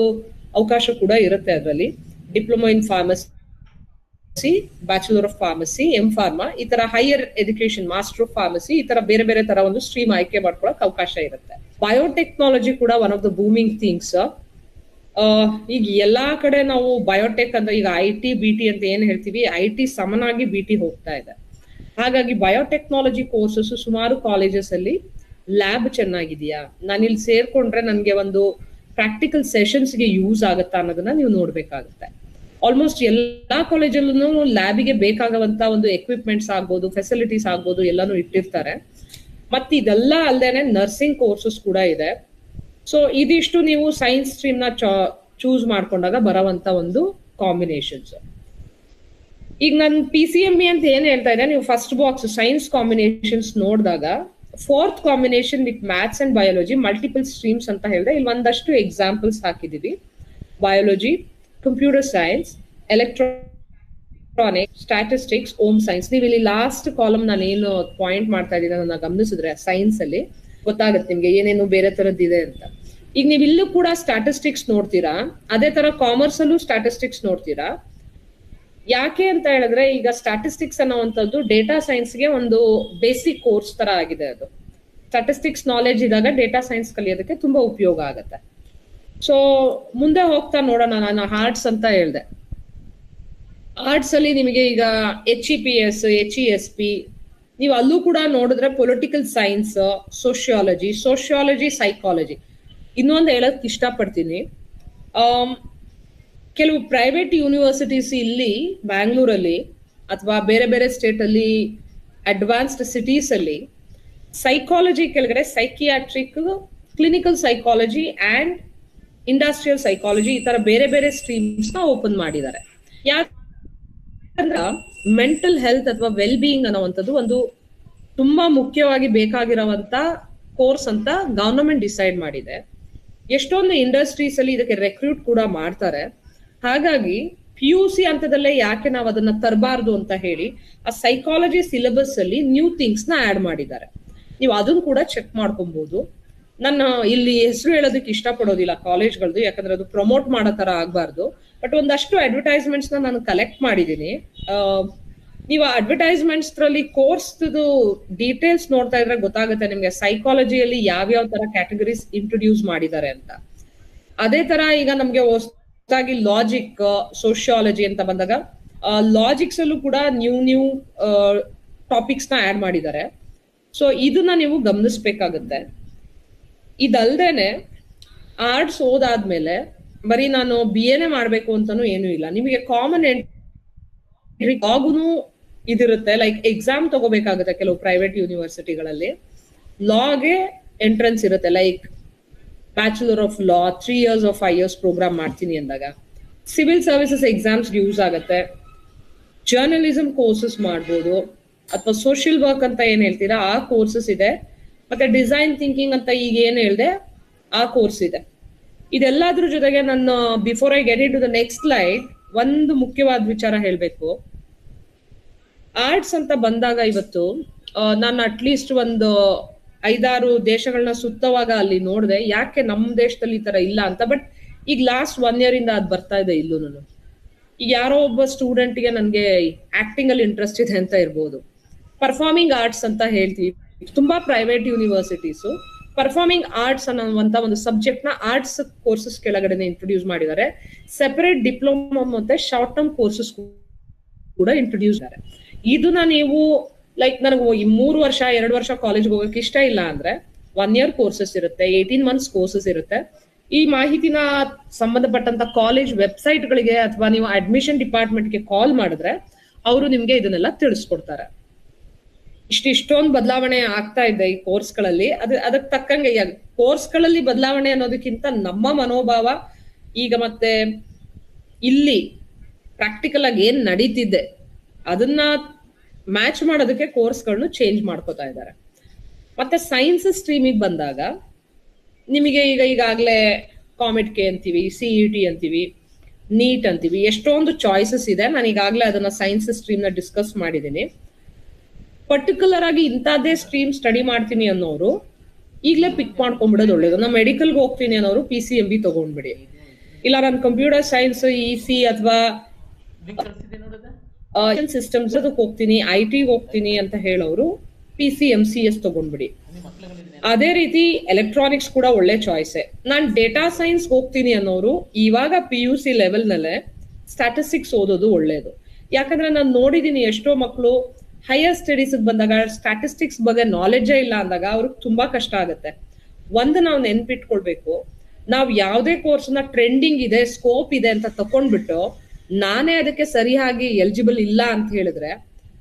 ಅವಕಾಶ ಕೂಡ ಇರುತ್ತೆ ಅದರಲ್ಲಿ. Diploma in pharmacy, bachelor of pharmacy, M.Pharma, ಈ ತರ higher education, master of pharmacy, ಈ ತರ ಬೇರೆ ಬೇರೆ ತರ ಒಂದು ಸ್ಟ್ರೀಮ್ ಆಯ್ಕೆ ಮಾಡ್ಕೊಳಕ್ ಅವಕಾಶ ಇರುತ್ತೆ. ಬಯೋಟೆಕ್ನಾಲಜಿ ಕೂಡ one of the booming things. ಈಗ ಎಲ್ಲಾ ಕಡೆ ನಾವು ಬಯೋಟೆಕ್ ಅಂದ್ರೆ ಈಗ IT, BT ಅಂತ ಏನ್ ಹೇಳ್ತೀವಿ, IT ಸಮನಾಗಿ BT ಹೋಗ್ತಾ ಇದೆ. ಹಾಗಾಗಿ ಬಯೋಟೆಕ್ನಾಲಜಿ ಕೋರ್ಸಸ್ ಸುಮಾರು ಕಾಲೇಜಸ್ ಅಲ್ಲಿ ಲ್ಯಾಬ್ ಚೆನ್ನಾಗಿದೆಯಾ, ನಾನು ಇಲ್ಲಿ ಸೇರ್ಕೊಂಡ್ರೆ ನನ್ಗೆ ಒಂದು ಪ್ರಾಕ್ಟಿಕಲ್ ಸೆಷನ್ಸ್ಗೆ ಯೂಸ್ ಆಗುತ್ತಾ ಅನ್ನೋದನ್ನ ನೀವು ನೋಡ್ಬೇಕಾಗುತ್ತೆ. ಆಲ್ಮೋಸ್ಟ್ ಎಲ್ಲಾ ಕಾಲೇಜಲ್ಲೂ ಲ್ಯಾಬಿಗೆ ಬೇಕಾಗುವಂತ ಒಂದು ಎಕ್ವಿಪ್ಮೆಂಟ್ಸ್ ಆಗ್ಬೋದು, ಫೆಸಿಲಿಟೀಸ್ ಆಗ್ಬೋದು, ಎಲ್ಲಾನು ಇಟ್ಟಿರ್ತಾರೆ. ಮತ್ತೆ ಇದೆಲ್ಲ ಅಲ್ಲದೇನೆ ನರ್ಸಿಂಗ್ ಕೋರ್ಸಸ್ ಕೂಡ ಇದೆ. ಸೊ ಇದಿಷ್ಟು ನೀವು ಸೈನ್ಸ್ ಸ್ಟ್ರೀಮ್ ನ ಚೂಸ್ ಮಾಡ್ಕೊಂಡಾಗ ಬರೋವಂತ ಒಂದು ಕಾಂಬಿನೇಷನ್ಸ್. ಈಗ ನಾನು PCMB ಅಂತ ಏನ್ ಹೇಳ್ತಾ ಇದ್ದೆ, ನೀವು ಫಸ್ಟ್ ಬಾಕ್ಸ್ ಸೈನ್ಸ್ ಕಾಂಬಿನೇಷನ್ಸ್ ನೋಡಿದಾಗ 4th combination with maths and biology, multiple streams ಅಂತ ಹೇಳಿದೆ. ಇಲ್ಲಿ ಒಂದಷ್ಟು ಎಕ್ಸಾಂಪಲ್ಸ್ ಹಾಕಿದೀವಿ. Biology, computer science, electronics, statistics, home science. ನೀವು ಇಲ್ಲಿ ಲಾಸ್ಟ್ ಕಾಲಮ್ ನಾನು ಏನು ಪಾಯಿಂಟ್ ಮಾಡ್ತಾ ಇದ್ದೀನಿ ಅದನ್ನ ಗಮನಿಸಿದ್ರೆ ಸೈನ್ಸ್ ಅಲ್ಲಿ ಗೊತ್ತಾಗುತ್ತೆ ನಿಮ್ಗೆ ಏನೇನು ಬೇರೆ ತರದ್ದಿದೆ ಅಂತ. ಈಗ ನೀವು ಇಲ್ಲೂ ಕೂಡ ಸ್ಟ್ಯಾಟಿಸ್ಟಿಕ್ಸ್ ನೋಡ್ತೀರಾ, ಅದೇ ತರ ಕಾಮರ್ಸ್ ಅಲ್ಲೂ ಸ್ಟ್ಯಾಟಿಸ್ಟಿಕ್ಸ್ ನೋಡ್ತೀರಾ. ಯಾಕೆ ಅಂತ ಹೇಳಿದ್ರೆ ಈಗ ಸ್ಟ್ಯಾಟಿಸ್ಟಿಕ್ಸ್ ಅನ್ನೋವಂಥದ್ದು ಡೇಟಾ ಸೈನ್ಸ್ಗೆ ಒಂದು ಬೇಸಿಕ್ ಕೋರ್ಸ್ ತರ ಆಗಿದೆ. ಅದು ಸ್ಟ್ಯಾಟಿಸ್ಟಿಕ್ಸ್ ನಾಲೆಜ್ ಇದ್ದಾಗ ಡೇಟಾ ಸೈನ್ಸ್ ಕಲಿಯೋದಕ್ಕೆ ತುಂಬಾ ಉಪಯೋಗ ಆಗುತ್ತೆ. ಸೊ ಮುಂದೆ ಹೋಗ್ತಾ ನೋಡೋಣ. ನಾನು ಆರ್ಟ್ಸ್ ಅಂತ ಹೇಳ್ದೆ. ಆರ್ಟ್ಸ್ ಅಲ್ಲಿ ನಿಮಗೆ ಈಗ HEPS, HESP, ನೀವು ಅಲ್ಲೂ ಕೂಡ ನೋಡಿದ್ರೆ ಪೊಲಿಟಿಕಲ್ ಸೈನ್ಸ್, ಸೋಶಿಯಾಲಜಿ, ಸೈಕಾಲಜಿ. ಇನ್ನೊಂದು ಹೇಳಕ್ ಇಷ್ಟಪಡ್ತೀನಿ, ಕೆಲವು ಪ್ರೈವೇಟ್ ಯೂನಿವರ್ಸಿಟೀಸ್ ಇಲ್ಲಿ ಬ್ಯಾಂಗ್ಳೂರಲ್ಲಿ ಅಥವಾ ಬೇರೆ ಬೇರೆ ಸ್ಟೇಟ್ ಅಲ್ಲಿ ಅಡ್ವಾನ್ಸ್ಡ್ ಸಿಟೀಸ್ ಅಲ್ಲಿ ಸೈಕಾಲಜಿ ಕೆಳಗಡೆ psychiatric, clinical psychology and industrial psychology, ಈ ತರ ಬೇರೆ ಬೇರೆ ಸ್ಟ್ರೀಮ್ಸ್ ನ ಓಪನ್ ಮಾಡಿದ್ದಾರೆ. ಯಾಕಂದ್ರೆ ಮೆಂಟಲ್ ಹೆಲ್ತ್ ಅಥವಾ ವೆಲ್ ಬೀಯಿಂಗ್ ಅನ್ನುವಂಥದ್ದು ಒಂದು ತುಂಬಾ ಮುಖ್ಯವಾಗಿ ಬೇಕಾಗಿರುವಂತ ಕೋರ್ಸ್ ಅಂತ ಗವರ್ನಮೆಂಟ್ ಡಿಸೈಡ್ ಮಾಡಿದೆ. ಎಷ್ಟೊಂದು ಇಂಡಸ್ಟ್ರೀಸ್ ಅಲ್ಲಿ ಇದಕ್ಕೆ ರೆಕ್ರೂಟ್ ಕೂಡ ಮಾಡ್ತಾರೆ. ಹಾಗಾಗಿ PUC ಹಂತದಲ್ಲೇ ಯಾಕೆ ನಾವು ಅದನ್ನ ತರಬಾರ್ದು ಅಂತ ಹೇಳಿ ಆ ಸೈಕಾಲಜಿ ಸಿಲೆಬಸ್ ಅಲ್ಲಿ ನ್ಯೂ ಥಿಂಗ್ಸ್ ನ ಆಡ್ ಮಾಡಿದ್ದಾರೆ. ನೀವು ಅದನ್ನ ಕೂಡ ಚೆಕ್ ಮಾಡ್ಕೊಬಹುದು. ನಾನು ಇಲ್ಲಿ ಹೆಸರು ಹೇಳೋದಕ್ಕೆ ಇಷ್ಟಪಡೋದಿಲ್ಲ ಕಾಲೇಜ್ಗಳದ್ದು, ಯಾಕಂದ್ರೆ ಅದು ಪ್ರಮೋಟ್ ಮಾಡೋ ತರ ಆಗ್ಬಾರ್ದು. ಬಟ್ ಒಂದಷ್ಟು ಅಡ್ವರ್ಟೈಸ್ಮೆಂಟ್ಸ್ ನಾನು ಕಲೆಕ್ಟ್ ಮಾಡಿದೀನಿ. ನೀವು ಅಡ್ವರ್ಟೈಸ್ಮೆಂಟ್ಸ್ ರಲ್ಲಿ ಕೋರ್ಸ್ ಡೀಟೇಲ್ಸ್ ನೋಡ್ತಾ ಇದ್ರೆ ಗೊತ್ತಾಗುತ್ತೆ ನಿಮ್ಗೆ ಸೈಕಾಲಜಿಯಲ್ಲಿ ಯಾವ್ಯಾವ ತರ ಕ್ಯಾಟಗರೀಸ್ ಇಂಟ್ರೊಡ್ಯೂಸ್ ಮಾಡಿದ್ದಾರೆ ಅಂತ. ಅದೇ ತರ ಈಗ ನಮ್ಗೆ ಹೊಸದಾಗಿ ಲಾಜಿಕ್, ಸೋಶಿಯಾಲಜಿ ಅಂತ ಬಂದಾಗ ಲಾಜಿಕ್ಸ್ ಅಲ್ಲೂ ಕೂಡ ನ್ಯೂ ಟಾಪಿಕ್ಸ್ ನ ಆಡ್ ಮಾಡಿದ್ದಾರೆ. ಸೊ ಇದನ್ನ ನೀವು ಗಮನಿಸ್ಬೇಕಾಗತ್ತೆ. ಇದಲ್ದೇನೆ ಆರ್ಟ್ಸ್ ಓದಾದ್ಮೇಲೆ ಬರೀ ನಾನು BA ಮಾಡ್ಬೇಕು ಅಂತಾನು ಏನೂ ಇಲ್ಲ. ನಿಮಗೆ ಕಾಮನ್ ಎಂಟ್ರಿ ಲಾಗುನು ಇದಿರುತ್ತೆ. ಲೈಕ್ ಎಕ್ಸಾಮ್ ತಗೋಬೇಕಾಗುತ್ತೆ ಕೆಲವು ಪ್ರೈವೇಟ್ ಯೂನಿವರ್ಸಿಟಿಗಳಲ್ಲಿ. ಲಾಗೆ ಎಂಟ್ರೆನ್ಸ್ ಇರುತ್ತೆ. Like bachelor of law 3 years or 5 years programme ಮಾಡ್ತೀನಿ ಅಂದಾಗ ಸಿವಿಲ್ ಸರ್ವಿಸಸ್ ಎಕ್ಸಾಮ್ಸ್ ಯೂಸ್ ಆಗುತ್ತೆ. ಜರ್ನಲಿಸಮ್ ಕೋರ್ಸಸ್ ಮಾಡ್ಬೋದು, ಅಥವಾ ಸೋಷಿಯಲ್ ವರ್ಕ್ ಅಂತ ಏನ್ ಹೇಳ್ತೀರಾ ಆ ಕೋರ್ಸಸ್ ಇದೆ. ಮತ್ತೆ ಡಿಸೈನ್ ಥಿಂಕಿಂಗ್ ಅಂತ ಈಗ ಏನ್ ಹೇಳ್ದೆ ಆ ಕೋರ್ಸ್ ಇದೆ. ಇದೆಲ್ಲದ್ರ ಜೊತೆಗೆ ನನ್ನ before I get it to the next slide ಒಂದು ಮುಖ್ಯವಾದ ವಿಚಾರ ಹೇಳ್ಬೇಕು. ಆರ್ಟ್ಸ್ ಅಂತ ಬಂದಾಗ ಇವತ್ತು ನಾನು ಅಟ್ಲೀಸ್ಟ್ ಒಂದು 5-6 ದೇಶಗಳನ್ನ ಸುತ್ತವಾಗ ಅಲ್ಲಿ ನೋಡಿದೆ ಯಾಕೆ ನಮ್ಮ ದೇಶದಲ್ಲಿ ಈ ತರ ಇಲ್ಲ ಅಂತ. ಬಟ್ ಈಗ ಲಾಸ್ಟ್ 1 year ಇಂದ ಅದ್ ಬರ್ತಾ ಇದೆ ಇಲ್ಲೂ. ಈಗ ಯಾರೋ ಒಬ್ಬ ಸ್ಟೂಡೆಂಟ್ಗೆ ನನ್ಗೆ ಆಕ್ಟಿಂಗ್ ಅಲ್ಲಿ ಇಂಟ್ರೆಸ್ಟ್ ಇದೆ ಅಂತ ಇರ್ಬೋದು. ಪರ್ಫಾರ್ಮಿಂಗ್ ಆರ್ಟ್ಸ್ ಅಂತ ಹೇಳ್ತೀವಿ. ತುಂಬಾ ಪ್ರೈವೇಟ್ ಯೂನಿವರ್ಸಿಟೀಸ್ ಪರ್ಫಾರ್ಮಿಂಗ್ ಆರ್ಟ್ಸ್ ಅನ್ನುವಂತ ಒಂದು ಸಬ್ಜೆಕ್ಟ್ ನ ಆರ್ಟ್ಸ್ ಕೋರ್ಸಸ್ ಕೆಳಗಡೆ ಇಂಟ್ರೊಡ್ಯೂಸ್ ಮಾಡಿದ್ದಾರೆ. ಸೆಪರೇಟ್ ಡಿಪ್ಲೊಮಾ ಮತ್ತೆ ಶಾರ್ಟ್ ಟರ್ಮ್ ಕೋರ್ಸಸ್ ಕೂಡ ಇಂಟ್ರೊಡ್ಯೂಸ್ ಮಾಡಿದ್ದಾರೆ. ಇದನ್ನ ನೀವು ಲೈಕ್ ನನಗೆ 3 ವರ್ಷ 2 ವರ್ಷ ಕಾಲೇಜ್ಗೆ ಹೋಗಕ್ಕೆ ಇಷ್ಟ ಇಲ್ಲ ಅಂದ್ರೆ 1 year ಕೋರ್ಸಸ್ ಇರುತ್ತೆ, 18 months ಕೋರ್ಸಸ್ ಇರುತ್ತೆ. ಈ ಮಾಹಿತಿನ ಸಂಬಂಧಪಟ್ಟಂತ ಕಾಲೇಜ್ ವೆಬ್ಸೈಟ್ ಗಳಿಗೆ ಅಥವಾ ನೀವು ಅಡ್ಮಿಷನ್ ಡಿಪಾರ್ಟ್ಮೆಂಟ್ಗೆ ಕಾಲ್ ಮಾಡಿದ್ರೆ ಅವರು ನಿಮ್ಗೆ ಇದನ್ನೆಲ್ಲ ತಿಳಿಸ್ಕೊಡ್ತಾರೆ. ಇಷ್ಟೊಂದು ಬದಲಾವಣೆ ಆಗ್ತಾ ಇದೆ ಈ ಕೋರ್ಸ್ಗಳಲ್ಲಿ. ಅದಕ್ಕೆ ತಕ್ಕಂಗೆ ಕೋರ್ಸ್ಗಳಲ್ಲಿ ಬದಲಾವಣೆ ಅನ್ನೋದಕ್ಕಿಂತ ನಮ್ಮ ಮನೋಭಾವ ಈಗ ಮತ್ತೆ ಇಲ್ಲಿ ಪ್ರಾಕ್ಟಿಕಲ್ ಆಗಿ ಏನ್ ನಡೀತಿದೆ ಅದನ್ನ ಮ್ಯಾಚ್ ಮಾಡೋದಕ್ಕೆ ಕೋರ್ಸ್ಗಳನ್ನು ಚೇಂಜ್ ಮಾಡ್ಕೋತಾ ಇದ್ದಾರೆ. ಮತ್ತೆ ಸೈನ್ಸ್ ಸ್ಟ್ರೀಮಿಗೆ ಬಂದಾಗ ನಿಮಗೆ ಈಗಾಗಲೇ ಕಾಮೆಟ್-ಕೆ ಅಂತೀವಿ, CET ಅಂತೀವಿ, ನೀಟ್ ಅಂತೀವಿ, ಎಷ್ಟೊಂದು ಚಾಯ್ಸಸ್ ಇದೆ. ನಾನು ಈಗಾಗಲೇ ಅದನ್ನ ಸೈನ್ಸ್ ಸ್ಟ್ರೀಮ್ ನ ಡಿಸ್ಕಸ್ ಮಾಡಿದ್ದೀನಿ. ಪರ್ಟಿಕ್ಯುಲರ್ ಆಗಿ ಇಂಥದ್ದೇ ಸ್ಟ್ರೀಮ್ ಸ್ಟಡಿ ಮಾಡ್ತೀನಿ ಅನ್ನೋರು ಈಗಲೇ ಪಿಕ್ ಮಾಡ್ಕೊಂಡ್ಬಿಡೋದು ಒಳ್ಳೇದು. ನಾನು ಮೆಡಿಕಲ್ಗೆ ಹೋಗ್ತೀನಿ ಅನ್ನೋರು PCMB ತಗೊಂಡ್ಬಿಡಿ. ಇಲ್ಲ ನಾನು ಕಂಪ್ಯೂಟರ್ ಸೈನ್ಸ್ EC ಅಥವಾ ಸಿಸ್ಟಮ್ಸ್ ಅದಕ್ಕೆ ಹೋಗ್ತೀನಿ, IT ಹೋಗ್ತೀನಿ ಅಂತ ಹೇಳೋರು PCMCS ತಗೊಂಡ್ಬಿಡಿ. ಅದೇ ರೀತಿ ಎಲೆಕ್ಟ್ರಾನಿಕ್ಸ್ ಕೂಡ ಒಳ್ಳೆ ಚಾಯ್ಸೆ. ನಾನ್ ಡೇಟಾ ಸೈನ್ಸ್ ಹೋಗ್ತೀನಿ ಅನ್ನೋರು ಇವಾಗ PUC ಲೆವೆಲ್ ನಲ್ಲೇ ಸ್ಟ್ಯಾಟಿಸ್ಟಿಕ್ಸ್ ಓದೋದು ಒಳ್ಳೇದು. ಯಾಕಂದ್ರೆ ನಾನು ನೋಡಿದೀನಿ ಎಷ್ಟೋ ಮಕ್ಕಳು ಹೈಯರ್ ಸ್ಟಡೀಸ್ ಬಂದಾಗ ಸ್ಟ್ಯಾಟಿಸ್ಟಿಕ್ಸ್ ಬಗ್ಗೆ ನಾಲೆಡ್ಜೇ ಇಲ್ಲ ಅಂದಾಗ ಅವ್ರಿಗೆ ತುಂಬಾ ಕಷ್ಟ ಆಗುತ್ತೆ. ಒಂದು ನಾವು ನೆನ್ಪಿಟ್ಕೊಳ್ಬೇಕು, ನಾವ್ ಯಾವ್ದೇ ಕೋರ್ಸ್ನ ಟ್ರೆಂಡಿಂಗ್ ಇದೆ, ಸ್ಕೋಪ್ ಇದೆ ಅಂತ ತಕೊಂಡ್ಬಿಟ್ಟು ನಾನೇ ಅದಕ್ಕೆ ಸರಿಯಾಗಿ ಎಲಿಜಿಬಲ್ ಇಲ್ಲ ಅಂತ ಹೇಳಿದ್ರೆ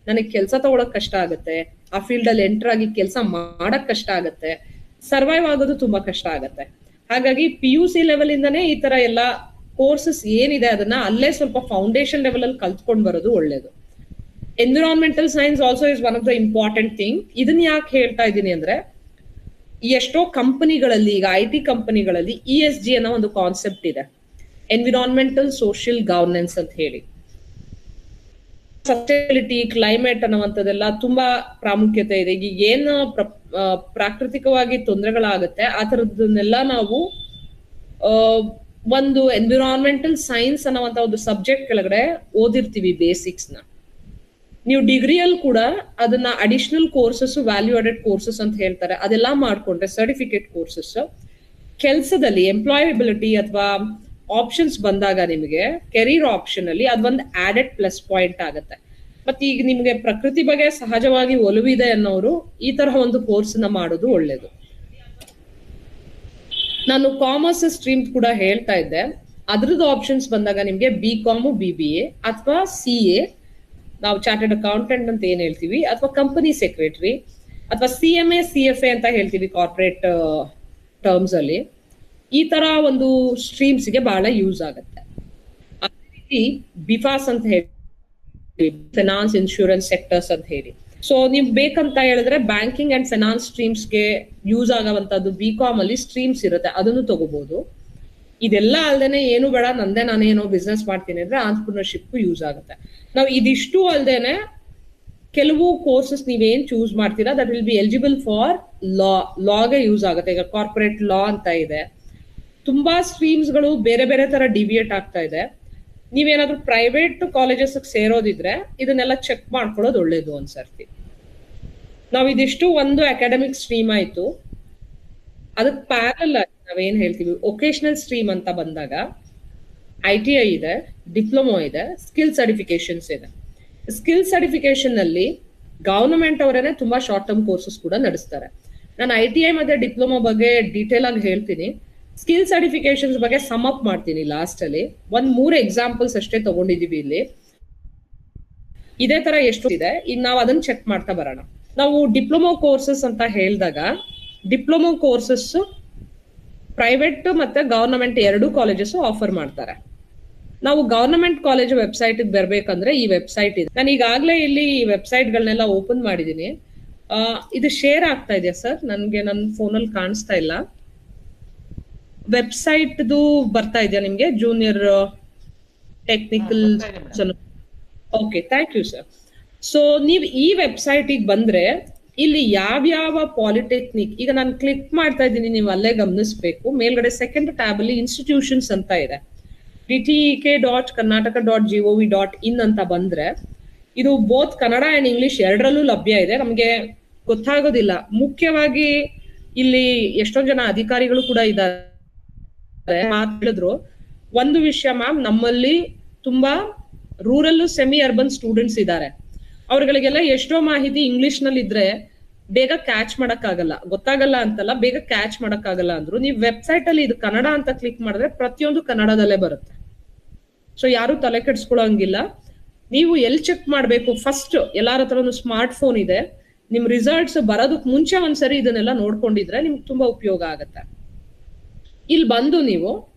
ನನಗೆ ಕೆಲಸ ತಗೊಳಕ್ ಕಷ್ಟ ಆಗುತ್ತೆ. ಆ ಫೀಲ್ಡ್ ಅಲ್ಲಿ ಎಂಟರ್ ಆಗಿ ಕೆಲಸ ಮಾಡಕ್ ಕಷ್ಟ ಆಗುತ್ತೆ. ಸರ್ವೈವ್ ಆಗೋದು ತುಂಬಾ ಕಷ್ಟ ಆಗುತ್ತೆ. ಹಾಗಾಗಿ PUC ಲೆವೆಲ್ ಇಂದಾನೇ ಈ ತರ ಎಲ್ಲ ಕೋರ್ಸಸ್ ಏನಿದೆ ಅದನ್ನ ಅಲ್ಲೇ ಸ್ವಲ್ಪ ಫೌಂಡೇಶನ್ ಲೆವೆಲ್ ಅಲ್ಲಿ ಕಲ್ತ್ಕೊಂಡ್ ಬರೋದು ಒಳ್ಳೇದು. Environmental science also is one of the important thing. ಇದನ್ನ ಯಾಕೆ ಹೇಳ್ತಾ ಇದ್ದೀನಿ ಅಂದ್ರೆ ಎಷ್ಟೋ ಕಂಪನಿಗಳಲ್ಲಿ ಈಗ IT ಕಂಪನಿಗಳಲ್ಲಿ ESG ಅನ್ನೋ ಒಂದು ಕಾನ್ಸೆಪ್ಟ್ ಇದೆ, ಎನ್ವಿರಾನ್ಮೆಂಟಲ್ ಸೋಷಿಯಲ್ ಗವರ್ನೆನ್ಸ್ ಅಂತ ಹೇಳಿ. ಸಸ್ಟೈನಬಿಲಿಟಿ, ಕ್ಲೈಮೇಟ್ ಅನ್ನುವಂಥದ್ದೆಲ್ಲ ತುಂಬಾ ಪ್ರಾಮುಖ್ಯತೆ ಇದೆ. ಈಗ ಏನು ಪ್ರಾಕೃತಿಕವಾಗಿ ತೊಂದರೆಗಳಾಗುತ್ತೆ ಆ ತರದನ್ನೆಲ್ಲ ನಾವು ಒಂದು ಎನ್ವಿರಾನ್ಮೆಂಟಲ್ ಸೈನ್ಸ್ ಅನ್ನುವಂತ ಒಂದು ಸಬ್ಜೆಕ್ಟ್ ಕೆಳಗಡೆ ಓದಿರ್ತೀವಿ ಬೇಸಿಕ್ಸ್ ನ. ನೀವು ಡಿಗ್ರಿಯಲ್ಲಿ ಕೂಡ ಅದನ್ನ additional courses, value added courses ಅಂತ ಹೇಳ್ತಾರೆ, ಅದೆಲ್ಲ ಮಾಡ್ಕೊಂಡ್ರೆ ಸರ್ಟಿಫಿಕೇಟ್ ಕೋರ್ಸಸ್ ಕೆಲಸದಲ್ಲಿ ಎಂಪ್ಲಾಯಬಿಲಿಟಿ ಅಥವಾ ಆಪ್ಷನ್ಸ್ ಬಂದಾಗ ನಿಮಗೆ ಕೆರಿಯರ್ ಆಪ್ಷನ್ ಅಲ್ಲಿ ಅದೊಂದು ಆಡೆಡ್ ಪ್ಲಸ್ ಪಾಯಿಂಟ್ ಆಗುತ್ತೆ. ಮತ್ತೆ ಈಗ ನಿಮ್ಗೆ ಪ್ರಕೃತಿ ಬಗ್ಗೆ ಸಹಜವಾಗಿ ಒಲವಿದೆ ಅನ್ನೋರು ಈ ತರಹ ಒಂದು ಕೋರ್ಸ್ ನ ಮಾಡೋದು ಒಳ್ಳೇದು. ನಾನು ಕಾಮರ್ಸ್ ಸ್ಟ್ರೀಮ್ ಕೂಡ ಹೇಳ್ತಾ ಇದ್ದೆ. ಅದ್ರದ್ದು ಆಪ್ಷನ್ಸ್ ಬಂದಾಗ ನಿಮ್ಗೆ BCom, BBA ಅಥವಾ CA, ನಾವು ಚಾರ್ಟೆಡ್ ಅಕೌಂಟೆಂಟ್ ಅಂತ ಏನ್ ಹೇಳ್ತೀವಿ, ಅಥವಾ ಕಂಪನಿ ಸೆಕ್ರೆಟರಿ, ಅಥವಾ CMA, CFA ಅಂತ ಹೇಳ್ತೀವಿ ಕಾರ್ಪೊರೇಟ್ ಟರ್ಮ್ಸ್ ಅಲ್ಲಿ. ಈ ತರ ಒಂದು ಸ್ಟ್ರೀಮ್ಸ್ ಗೆ ಬಹಳ ಯೂಸ್ ಆಗುತ್ತೆ. ಅದೇ ರೀತಿ BFAS ಅಂತ ಹೇಳಿ, ಫೈನಾನ್ಸ್, ಇನ್ಶೂರೆನ್ಸ್ ಸೆಕ್ಟರ್ಸ್ ಅಂತ ಹೇಳಿ. ಸೊ ನೀವು ಬೇಕಂತ ಹೇಳಿದ್ರೆ ಬ್ಯಾಂಕಿಂಗ್ ಅಂಡ್ ಫೈನಾನ್ಸ್ ಸ್ಟ್ರೀಮ್ಸ್ ಗೆ ಯೂಸ್ ಆಗುವಂತದ್ದು BCom ಅಲ್ಲಿ ಸ್ಟ್ರೀಮ್ಸ್ ಇರುತ್ತೆ, ಅದನ್ನು ತಗೋಬಹುದು. ಇದೆಲ್ಲ ಅಲ್ದೇನೆ ಏನು ಬೇಡ ನಾನೇನೋ ಬಿಸ್ನೆಸ್ ಮಾಡ್ತೀನಿ ಅಂದ್ರೆ ಆಂಟ್ರಪ್ರಿನರ್ಶಿಪ್ ಯೂಸ್ ಆಗುತ್ತೆ. ನಾವು ಇದಿಷ್ಟು ಅಲ್ದೇನೆ ಕೆಲವು ಕೋರ್ಸಸ್ ನೀವೇನ್ ಚೂಸ್ ಮಾಡ್ತೀರಾ that will be eligible for ಲಾಗೆ ಯೂಸ್ ಆಗುತ್ತೆ. ಈಗ ಕಾರ್ಪೊರೇಟ್ ಲಾ ಅಂತ ಇದೆ. ತುಂಬಾ ಸ್ಟ್ರೀಮ್ಸ್ ಗಳು ಬೇರೆ ಬೇರೆ ತರ ಡಿವಿಯೇಟ್ ಆಗ್ತಾ ಇದೆ. ನೀವೇನಾದ್ರೂ ಪ್ರೈವೇಟ್ ಕಾಲೇಜಸ್ ಸೇರೋದಿದ್ರೆ ಇದನ್ನೆಲ್ಲ ಚೆಕ್ ಮಾಡ್ಕೊಳ್ಳೋದು ಒಳ್ಳೇದು ಒಂದ್ಸರ್ತಿ. ನಾವ್ ಇದಿಷ್ಟು ಒಂದು ಅಕಾಡೆಮಿಕ್ ಸ್ಟ್ರೀಮ್ ಆಯ್ತು. ಅದಕ್ಕೆ ಪ್ಯಾರಲ್ ಆಗಿ ನಾವೇನ್ ಹೇಳ್ತೀವಿ ವೊಕೇಶನಲ್ ಸ್ಟ್ರೀಮ್ ಅಂತ ಬಂದಾಗ ITI ಇದೆ, ಡಿಪ್ಲೊಮೊ ಇದೆ, ಸ್ಕಿಲ್ ಸರ್ಟಿಫಿಕೇಶನ್ಸ್ ಇದೆ. ಸ್ಕಿಲ್ ಸರ್ಟಿಫಿಕೇಶನ್ ಅಲ್ಲಿ ಗವರ್ನಮೆಂಟ್ ಅವರೇನೆ ತುಂಬಾ ಶಾರ್ಟ್ ಟರ್ಮ್ ಕೋರ್ಸಸ್ ಕೂಡ ನಡೆಸ್ತಾರೆ. ನಾನು ITI ಮತ್ತೆ ಡಿಪ್ಲೊಮೊ ಬಗ್ಗೆ ಡೀಟೇಲ್ ಆಗಿ ಹೇಳ್ತೀನಿ. ಸ್ಕಿಲ್ ಸರ್ಟಿಫಿಕೇಶನ್ಸ್ ಬಗ್ಗೆ ಸಮ್ ಅಪ್ ಮಾಡ್ತೀನಿ ಲಾಸ್ಟ್ ಅಲ್ಲಿ. 3 ಎಕ್ಸಾಂಪಲ್ಸ್ ಅಷ್ಟೇ ತಗೊಂಡಿದೀವಿ ಇಲ್ಲಿ. ಇದೇ ತರ ಎಷ್ಟು ಇದೆ, ಈಗ ನಾವು ಅದನ್ನ ಚೆಕ್ ಮಾಡ್ತಾ ಬರೋಣ. ನಾವು ಡಿಪ್ಲೊಮೊ ಕೋರ್ಸಸ್ ಅಂತ ಹೇಳಿದಾಗ ಡಿಪ್ಲೊಮೊ ಕೋರ್ಸಸ್ ಪ್ರೈವೇಟ್ ಮತ್ತೆ ಗವರ್ನಮೆಂಟ್ 2 ಕಾಲೇಜಸ್ ಆಫರ್ ಮಾಡ್ತಾರೆ. ನಾವು ಗವರ್ನಮೆಂಟ್ ಕಾಲೇಜ್ ವೆಬ್ಸೈಟ್ ಬರ್ಬೇಕಂದ್ರೆ ಈ ವೆಬ್ಸೈಟ್ ಇದೆ. ನಾನು ಈಗಾಗಲೇ ಇಲ್ಲಿ ಈ ವೆಬ್ಸೈಟ್ ಗಳನ್ನೆಲ್ಲ ಓಪನ್ ಮಾಡಿದೀನಿ. ಇದು ಶೇರ್ ಆಗ್ತಾ ಇದೆಯಾ ಸರ್? ನನ್ಗೆ ನನ್ನ ಫೋನಲ್ಲಿ ಕಾಣಿಸ್ತಾ ಇಲ್ಲ. ವೆಬ್ಸೈಟ್ ಬರ್ತಾ ಇದೆಯಾ ನಿಮ್ಗೆ? Junior technical. Okay, thank you sir. So ನೀವು ಈ ವೆಬ್ಸೈಟ್ ಬಂದ್ರೆ ಇಲ್ಲಿ ಯಾವ್ಯಾವ ಪಾಲಿಟೆಕ್ನಿಕ್, ಈಗ ನಾನು ಕ್ಲಿಕ್ ಮಾಡ್ತಾ ಇದ್ದೀನಿ, ನೀವು ಅಲ್ಲೇ ಗಮನಿಸ್ಬೇಕು. ಮೇಲ್ಗಡೆ ಸೆಕೆಂಡ್ ಟ್ಯಾಬ್ ಅಲ್ಲಿ ಇನ್ಸ್ಟಿಟ್ಯೂಷನ್ಸ್ ಅಂತ ಇದೆ. dtek.karnataka.gov.in ಅಂತ ಬಂದ್ರೆ ಇದು ಬೋತ್ ಕನ್ನಡ ಅಂಡ್ ಇಂಗ್ಲಿಷ್ ಎರಡರಲ್ಲೂ ಲಭ್ಯ ಇದೆ. ನಮ್ಗೆ ಗೊತ್ತಾಗೋದಿಲ್ಲ. ಮುಖ್ಯವಾಗಿ ಇಲ್ಲಿ ಎಷ್ಟೊಂದು ಜನ ಅಧಿಕಾರಿಗಳು ಕೂಡ ಇದ್ದಾರೆ. ಹೇಳಿದ್ರು ಒಂದು ವಿಷಯ ಮ್ಯಾಮ್, ನಮ್ಮಲ್ಲಿ ತುಂಬಾ ರೂರಲ್ ಸೆಮಿ ಅರ್ಬನ್ ಸ್ಟೂಡೆಂಟ್ಸ್ ಇದ್ದಾರೆ. ಅವ್ರಗಳಿಗೆಲ್ಲ ಎಷ್ಟೋ ಮಾಹಿತಿ ಇಂಗ್ಲಿಷ್ ನಲ್ಲಿ ಇದ್ರೆ ಬೇಗ ಕ್ಯಾಚ್ ಮಾಡಕ್ಕಾಗಲ್ಲ. ಗೊತ್ತಾಗಲ್ಲ ಅಂತಲ್ಲ, ಬೇಗ ಕ್ಯಾಚ್ ಮಾಡಕ್ಕಾಗಲ್ಲ ಅಂದ್ರು. ನೀವು ವೆಬ್ಸೈಟ್ ಅಲ್ಲಿ ಇದು ಕನ್ನಡ ಅಂತ ಕ್ಲಿಕ್ ಮಾಡಿದ್ರೆ ಪ್ರತಿಯೊಂದು ಕನ್ನಡದಲ್ಲೇ ಬರುತ್ತೆ. ಸೊ ಯಾರು ತಲೆ ಕೆಡ್ಸ್ಕೊಳ್ಳೋಂಗಿಲ್ಲ. ನೀವು ಎಲ್ಲಿ ಚೆಕ್ ಮಾಡ್ಬೇಕು, ಫಸ್ಟ್ ಎಲ್ಲಾರ ಹತ್ರ ಒಂದು ಸ್ಮಾರ್ಟ್ ಫೋನ್ ಇದೆ. ನಿಮ್ ರಿಸಲ್ಟ್ಸ್ ಬರೋದಕ್ ಮುಂಚೆ ಒಂದ್ಸರಿ ಇದನ್ನೆಲ್ಲ ನೋಡ್ಕೊಂಡಿದ್ರೆ ನಿಮ್ಗೆ ತುಂಬಾ ಉಪಯೋಗ ಆಗತ್ತೆ. ಇಲ್ಲಿ ಬಂದು ನೀವು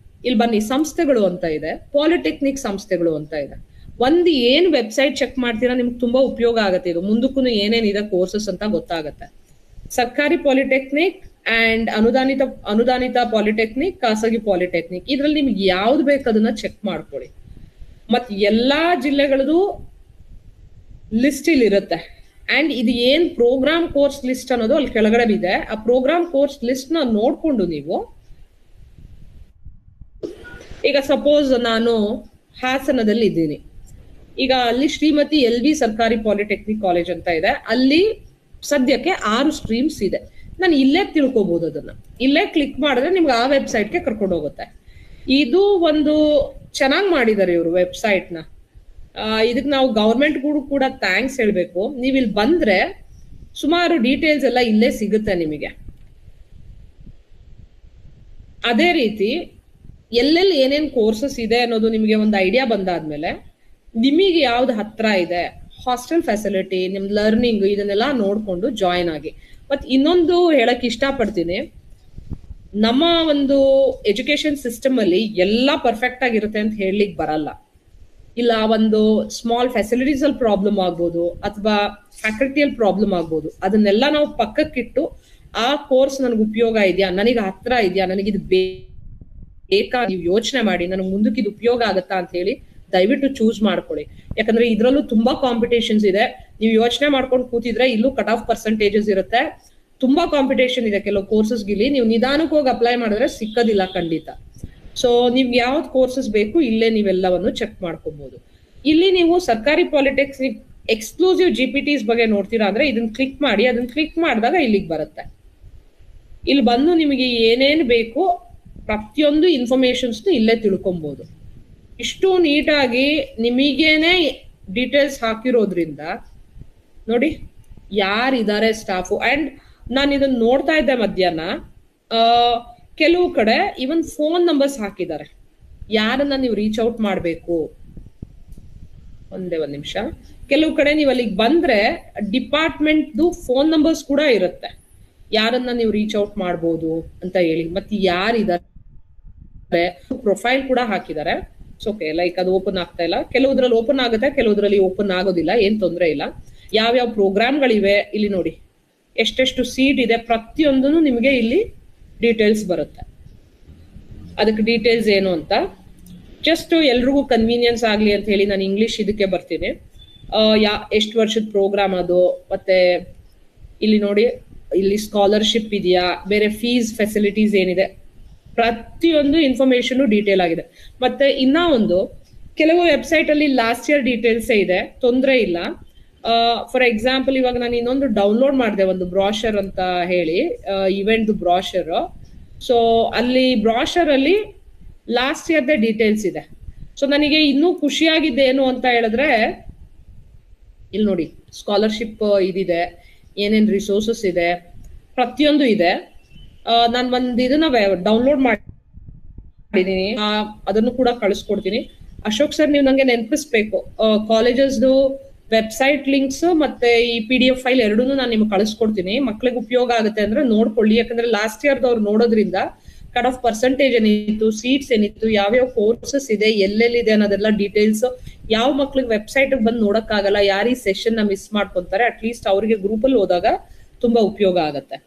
ಇಲ್ಲಿ ಬನ್ನಿ, ಸಂಸ್ಥೆಗಳು ಅಂತ ಇದೆ, ಪಾಲಿಟೆಕ್ನಿಕ್ ಸಂಸ್ಥೆಗಳು ಅಂತ ಇದೆ. ಏನ್ ವೆಬ್ಸೈಟ್ ಚೆಕ್ ಮಾಡ್ತೀರಾ ನಿಮ್ಗೆ ತುಂಬಾ ಉಪಯೋಗ ಆಗತ್ತೆ. ಇದು ಮುಂದಕ್ಕೂ ಏನೇನಿದೆ ಕೋರ್ಸಸ್ ಅಂತ ಗೊತ್ತಾಗತ್ತೆ. ಸರ್ಕಾರಿ ಪಾಲಿಟೆಕ್ನಿಕ್ ಅಂಡ್ ಅನುದಾನಿತ ಪಾಲಿಟೆಕ್ನಿಕ್, ಖಾಸಗಿ ಪಾಲಿಟೆಕ್ನಿಕ್, ಇದ್ರಲ್ಲಿ ನಿಮ್ಗೆ ಯಾವ್ದು ಬೇಕು ಅದನ್ನ ಚೆಕ್ ಮಾಡ್ಕೊಳ್ಳಿ. ಮತ್ ಎಲ್ಲಾ ಜಿಲ್ಲೆಗಳದು ಲಿಸ್ಟ್ ಇಲ್ಲಿ ಇರುತ್ತೆ. ಅಂಡ್ ಇದು ಏನ್ ಪ್ರೋಗ್ರಾಮ್ ಕೋರ್ಸ್ ಲಿಸ್ಟ್ ಅನ್ನೋದು ಅಲ್ಲಿ ಕೆಳಗಡೆ ಇದೆ. ಆ ಪ್ರೋಗ್ರಾಮ್ ಕೋರ್ಸ್ ಲಿಸ್ಟ್ ನ ನೋಡ್ಕೊಂಡು ನೀವು, ಈಗ ಸಪೋಸ್ ನಾನು ಹಾಸನದಲ್ಲಿ ಇದ್ದೀನಿ, ಈಗ ಅಲ್ಲಿ ಶ್ರೀಮತಿ LV ಸರ್ಕಾರಿ ಪಾಲಿಟೆಕ್ನಿಕ್ ಕಾಲೇಜ್ ಅಂತ ಇದೆ. ಅಲ್ಲಿ ಸದ್ಯಕ್ಕೆ 6 ಸ್ಟ್ರೀಮ್ಸ್ ಇದೆ. ನಾನು ಇಲ್ಲೇ ತಿಳ್ಕೊಬಹುದು. ಅದನ್ನ ಇಲ್ಲೇ ಕ್ಲಿಕ್ ಮಾಡಿದ್ರೆ ನಿಮ್ಗೆ ಆ ವೆಬ್ಸೈಟ್ಗೆ ಕರ್ಕೊಂಡು ಹೋಗುತ್ತೆ. ಇದು ಒಂದು ಚೆನ್ನಾಗಿ ಮಾಡಿದ್ದಾರೆ ಇವರು ವೆಬ್ಸೈಟ್ ನ. ಇದಕ್ಕೆ ನಾವು ಗವರ್ಮೆಂಟ್ ಕೂಡ ಥ್ಯಾಂಕ್ಸ್ ಹೇಳ್ಬೇಕು. ನೀವು ಇಲ್ಲಿ ಬಂದ್ರೆ ಸುಮಾರು ಡೀಟೇಲ್ಸ್ ಎಲ್ಲ ಇಲ್ಲೇ ಸಿಗುತ್ತೆ ನಿಮಗೆ. ಅದೇ ರೀತಿ ಎಲ್ಲೆಲ್ಲಿ ಏನೇನ್ ಕೋರ್ಸಸ್ ಇದೆ ಅನ್ನೋದು ನಿಮಗೆ ಒಂದು ಐಡಿಯಾ ಬಂದಾದ್ಮೇಲೆ ನಿಮಗೆ ಯಾವ್ದು ಹತ್ರ ಇದೆ, ಹಾಸ್ಟೆಲ್ ಫೆಸಿಲಿಟಿ, ನಿಮ್ ಲರ್ನಿಂಗ್, ಇದನ್ನೆಲ್ಲ ನೋಡ್ಕೊಂಡು ಜಾಯಿನ್ ಆಗಿ. ಮತ್ ಇನ್ನೊಂದು ಹೇಳಕ್ ಇಷ್ಟಪಡ್ತೀನಿ, ನಮ್ಮ ಒಂದು ಎಜುಕೇಶನ್ ಸಿಸ್ಟಮ್ ಅಲ್ಲಿ ಎಲ್ಲಾ ಪರ್ಫೆಕ್ಟ್ ಆಗಿರುತ್ತೆ ಅಂತ ಹೇಳಲಿಕ್ಕೆ ಬರಲ್ಲ. ಇಲ್ಲ ಒಂದು ಸ್ಮಾಲ್ ಫೆಸಿಲಿಟೀಸ್ ಅಲ್ಲಿ ಪ್ರಾಬ್ಲಮ್ ಆಗ್ಬೋದು, ಅಥವಾ ಫ್ಯಾಕಲ್ಟಿಯಲ್ಲಿ ಪ್ರಾಬ್ಲಮ್ ಆಗ್ಬೋದು. ಅದನ್ನೆಲ್ಲ ನಾವು ಪಕ್ಕಕ್ಕಿಟ್ಟು ಆ ಕೋರ್ಸ್ ನನಗೆ ಉಪಯೋಗ ಇದೆಯಾ, ನನಗೆ ಹತ್ರ ಇದೆಯಾ, ನನಗಿದು ಬೇಕಾ, ನೀವು ಯೋಚನೆ ಮಾಡಿ ನನಗೆ ಮುಂದಕ್ಕೆ ಇದು ಉಪಯೋಗ ಆಗತ್ತಾ ಅಂತ ಹೇಳಿ ದಯವಿಟ್ಟು ಚೂಸ್ ಮಾಡ್ಕೊಳ್ಳಿ. ಯಾಕಂದ್ರೆ ಇದ್ರಲ್ಲೂ ತುಂಬಾ ಕಾಂಪಿಟೇಷನ್ಸ್ ಇದೆ. ನೀವು ಯೋಚನೆ ಮಾಡ್ಕೊಂಡು ಕೂತಿದ್ರೆ ಇಲ್ಲೂ ಕಟ್ ಆಫ್ ಪರ್ಸೆಂಟೇಜಸ್ ಇರುತ್ತೆ. ತುಂಬಾ ಕಾಂಪಿಟೇಷನ್ ಇದೆ ಕೆಲವು ಕೋರ್ಸಸ್ ಗಿಲಿ. ನೀವು ನಿಧಾನಕ್ಕೆ ಹೋಗಿ ಅಪ್ಲೈ ಮಾಡಿದ್ರೆ ಸಿಕ್ಕದಿಲ್ಲ ಖಂಡಿತ. ಸೊ ನಿಮ್ಗೆ ಯಾವ್ದು ಕೋರ್ಸಸ್ ಬೇಕು ಇಲ್ಲೇ ನೀವೆಲ್ಲವನ್ನು ಚೆಕ್ ಮಾಡ್ಕೋಬಹುದು. ಇಲ್ಲಿ ನೀವು ಸರ್ಕಾರಿ ಪಾಲಿಟೆಕ್ನಿಕ್ ಎಕ್ಸ್ಕ್ಲೂಸಿವ್ GPTs ಬಗ್ಗೆ ನೋಡ್ತೀರಾ ಅಂದ್ರೆ ಇದನ್ನ ಕ್ಲಿಕ್ ಮಾಡಿ. ಅದನ್ನ ಕ್ಲಿಕ್ ಮಾಡಿದಾಗ ಇಲ್ಲಿಗೆ ಬರುತ್ತೆ. ಇಲ್ಲಿ ಬಂದು ನಿಮಗೆ ಏನೇನು ಬೇಕು ಪ್ರತಿಯೊಂದು ಇನ್ಫಾರ್ಮೇಶನ್ಸ್ ಇಲ್ಲೇ ತಿಳ್ಕೊಬಹುದು. ಇಷ್ಟು ನೀಟಾಗಿ ನಿಮಗೇನೆ ಡೀಟೇಲ್ಸ್ ಹಾಕಿರೋದ್ರಿಂದ ನೋಡಿ ಯಾರಿದ್ದಾರೆ ಸ್ಟಾಫು. ಅಂಡ್ ನಾನು ಇದನ್ನ ನೋಡ್ತಾ ಇದ್ದೆ ಮಧ್ಯಾಹ್ನ, ಕೆಲವು ಕಡೆ ಇವನ್ ಫೋನ್ ನಂಬರ್ಸ್ ಹಾಕಿದ್ದಾರೆ, ಯಾರನ್ನ ನೀವು ರೀಚ್ ಔಟ್ ಮಾಡ್ಬೇಕು. ಒಂದ್ ನಿಮಿಷ. ಕೆಲವು ಕಡೆ ನೀವು ಅಲ್ಲಿಗೆ ಬಂದ್ರೆ ಡಿಪಾರ್ಟ್ಮೆಂಟ್ ಫೋನ್ ನಂಬರ್ಸ್ ಕೂಡ ಇರುತ್ತೆ, ಯಾರನ್ನ ನೀವು ರೀಚ್ ಔಟ್ ಮಾಡ್ಬೋದು ಅಂತ ಹೇಳಿ. ಮತ್ತೆ ಯಾರಿದ್ದಾರೆ ಪ್ರೊಫೈಲ್ ಕೂಡ ಹಾಕಿದ್ದಾರೆ. ಓಕೆ, ಲೈಕ್ ಅದು ಓಪನ್ ಆಗ್ತಾ ಇಲ್ಲ. ಕೆಲವುದ್ರಲ್ಲಿ ಓಪನ್ ಆಗುತ್ತೆ, ಕೆಲವುದ್ರಲ್ಲಿ ಓಪನ್ ಆಗೋದಿಲ್ಲ. ಏನ್ ತೊಂದರೆ ಇಲ್ಲ. ಯಾವ್ಯಾವ ಪ್ರೋಗ್ರಾಮ್ಗಳಿವೆ ಇಲ್ಲಿ ನೋಡಿ, ಎಷ್ಟೆಷ್ಟು ಸೀಟ್ ಇದೆ ಪ್ರತಿಯೊಂದನ್ನು ನಿಮಗೆ ಇಲ್ಲಿ ಡೀಟೇಲ್ಸ್ ಬರುತ್ತೆ. ಅದಕ್ಕೆ ಡೀಟೇಲ್ಸ್ ಏನು ಅಂತ ಜಸ್ಟ್ ಎಲ್ರಿಗೂ ಕನ್ವೀನಿಯನ್ಸ್ ಆಗ್ಲಿ ಅಂತ ಹೇಳಿ ನಾನು ಇಂಗ್ಲಿಷ್ ಇದಕ್ಕೆ ಬರ್ತೀನಿ. ಎಷ್ಟು ವರ್ಷದ ಪ್ರೋಗ್ರಾಮ್ ಅದು, ಮತ್ತೆ ಇಲ್ಲಿ ನೋಡಿ ಇಲ್ಲಿ ಸ್ಕಾಲರ್ಶಿಪ್ ಇದೆಯಾ, ಬೇರೆ ಫೀಸ್ ಫೆಸಿಲಿಟೀಸ್ ಏನಿದೆ, ಪ್ರತಿಯೊಂದು ಇನ್ಫಾರ್ಮೇಶನ್ ಡೀಟೇಲ್ ಆಗಿದೆ. ಮತ್ತೆ ಇನ್ನ ಒಂದು ಕೆಲವು ವೆಬ್ಸೈಟ್ ಅಲ್ಲಿ ಲಾಸ್ಟ್ ಇಯರ್ ಡೀಟೇಲ್ಸ್ ಇದೆ, ತೊಂದರೆ ಇಲ್ಲ. ಫಾರ್ ಎಕ್ಸಾಂಪಲ್ ಇವಾಗ ನಾನು ಇನ್ನೊಂದು ಡೌನ್ಲೋಡ್ ಮಾಡಿದೆ, ಒಂದು ಬ್ರಾಷರ್ ಅಂತ ಹೇಳಿ, ಇವೆಂಟ್ ಬ್ರಾಷರ್. ಸೊ ಅಲ್ಲಿ ಬ್ರಾಷರ್ ಅಲ್ಲಿ ಲಾಸ್ಟ್ ಇಯರ್ದೇ ಡೀಟೇಲ್ಸ್ ಇದೆ. ಸೊ ನನಗೆ ಇನ್ನೂ ಖುಷಿಯಾಗಿದ್ದೇನು ಅಂತ ಹೇಳಿದ್ರೆ, ಇಲ್ಲಿ ನೋಡಿ ಸ್ಕಾಲರ್ಶಿಪ್ ಇದಿದೆ, ಏನೇನ್ ರಿಸೋರ್ಸಸ್ ಇದೆ, ಪ್ರತಿಯೊಂದು ಇದೆ. ನಾನು ಇದನ್ನ ಡೌನ್ಲೋಡ್ ಮಾಡಿದೀನಿ, ಅದನ್ನು ಕೂಡ ಕಳಿಸ್ಕೊಡ್ತೀನಿ. ಅಶೋಕ್ ಸರ್, ನೀವು ನಂಗೆ ನೆನಪಿಸ್ಬೇಕು, ಕಾಲೇಜಸ್ದು ವೆಬ್ಸೈಟ್ ಲಿಂಕ್ಸ್ ಮತ್ತೆ ಈ PDF ಫೈಲ್ ಎರಡೂ ನಾನು ನಿಮ್ಗೆ ಕಳಿಸ್ಕೊಡ್ತೀನಿ. ಮಕ್ಳಿಗೆ ಉಪಯೋಗ ಆಗುತ್ತೆ ಅಂದ್ರೆ ನೋಡ್ಕೊಳ್ಳಿ. ಯಾಕಂದ್ರೆ ಲಾಸ್ಟ್ ಇಯರ್ದವ್ರು ನೋಡೋದ್ರಿಂದ ಕಟ್ ಆಫ್ ಪರ್ಸೆಂಟೇಜ್ ಏನಿತ್ತು, ಸೀಟ್ಸ್ ಏನಿತ್ತು, ಯಾವ್ಯಾವ ಕೋರ್ಸಸ್ ಇದೆ, ಎಲ್ಲೆಲ್ಲಿದೆ ಅನ್ನೋದೆಲ್ಲ ಡೀಟೇಲ್ಸ್. ಯಾವ ಮಕ್ಳಿಗೆ ವೆಬ್ಸೈಟ್ ಬಂದು ನೋಡಕ್ಕಾಗಲ್ಲ, ಯಾರು ಈ ಸೆಷನ್ ನ ಮಿಸ್ ಮಾಡ್ಕೊಂತಾರೆ, ಅಟ್ಲೀಸ್ಟ್ ಅವ್ರಿಗೆ ಗ್ರೂಪ್ ಅಲ್ಲಿ ಹೋದಾಗ ತುಂಬಾ ಉಪಯೋಗ ಆಗತ್ತೆ.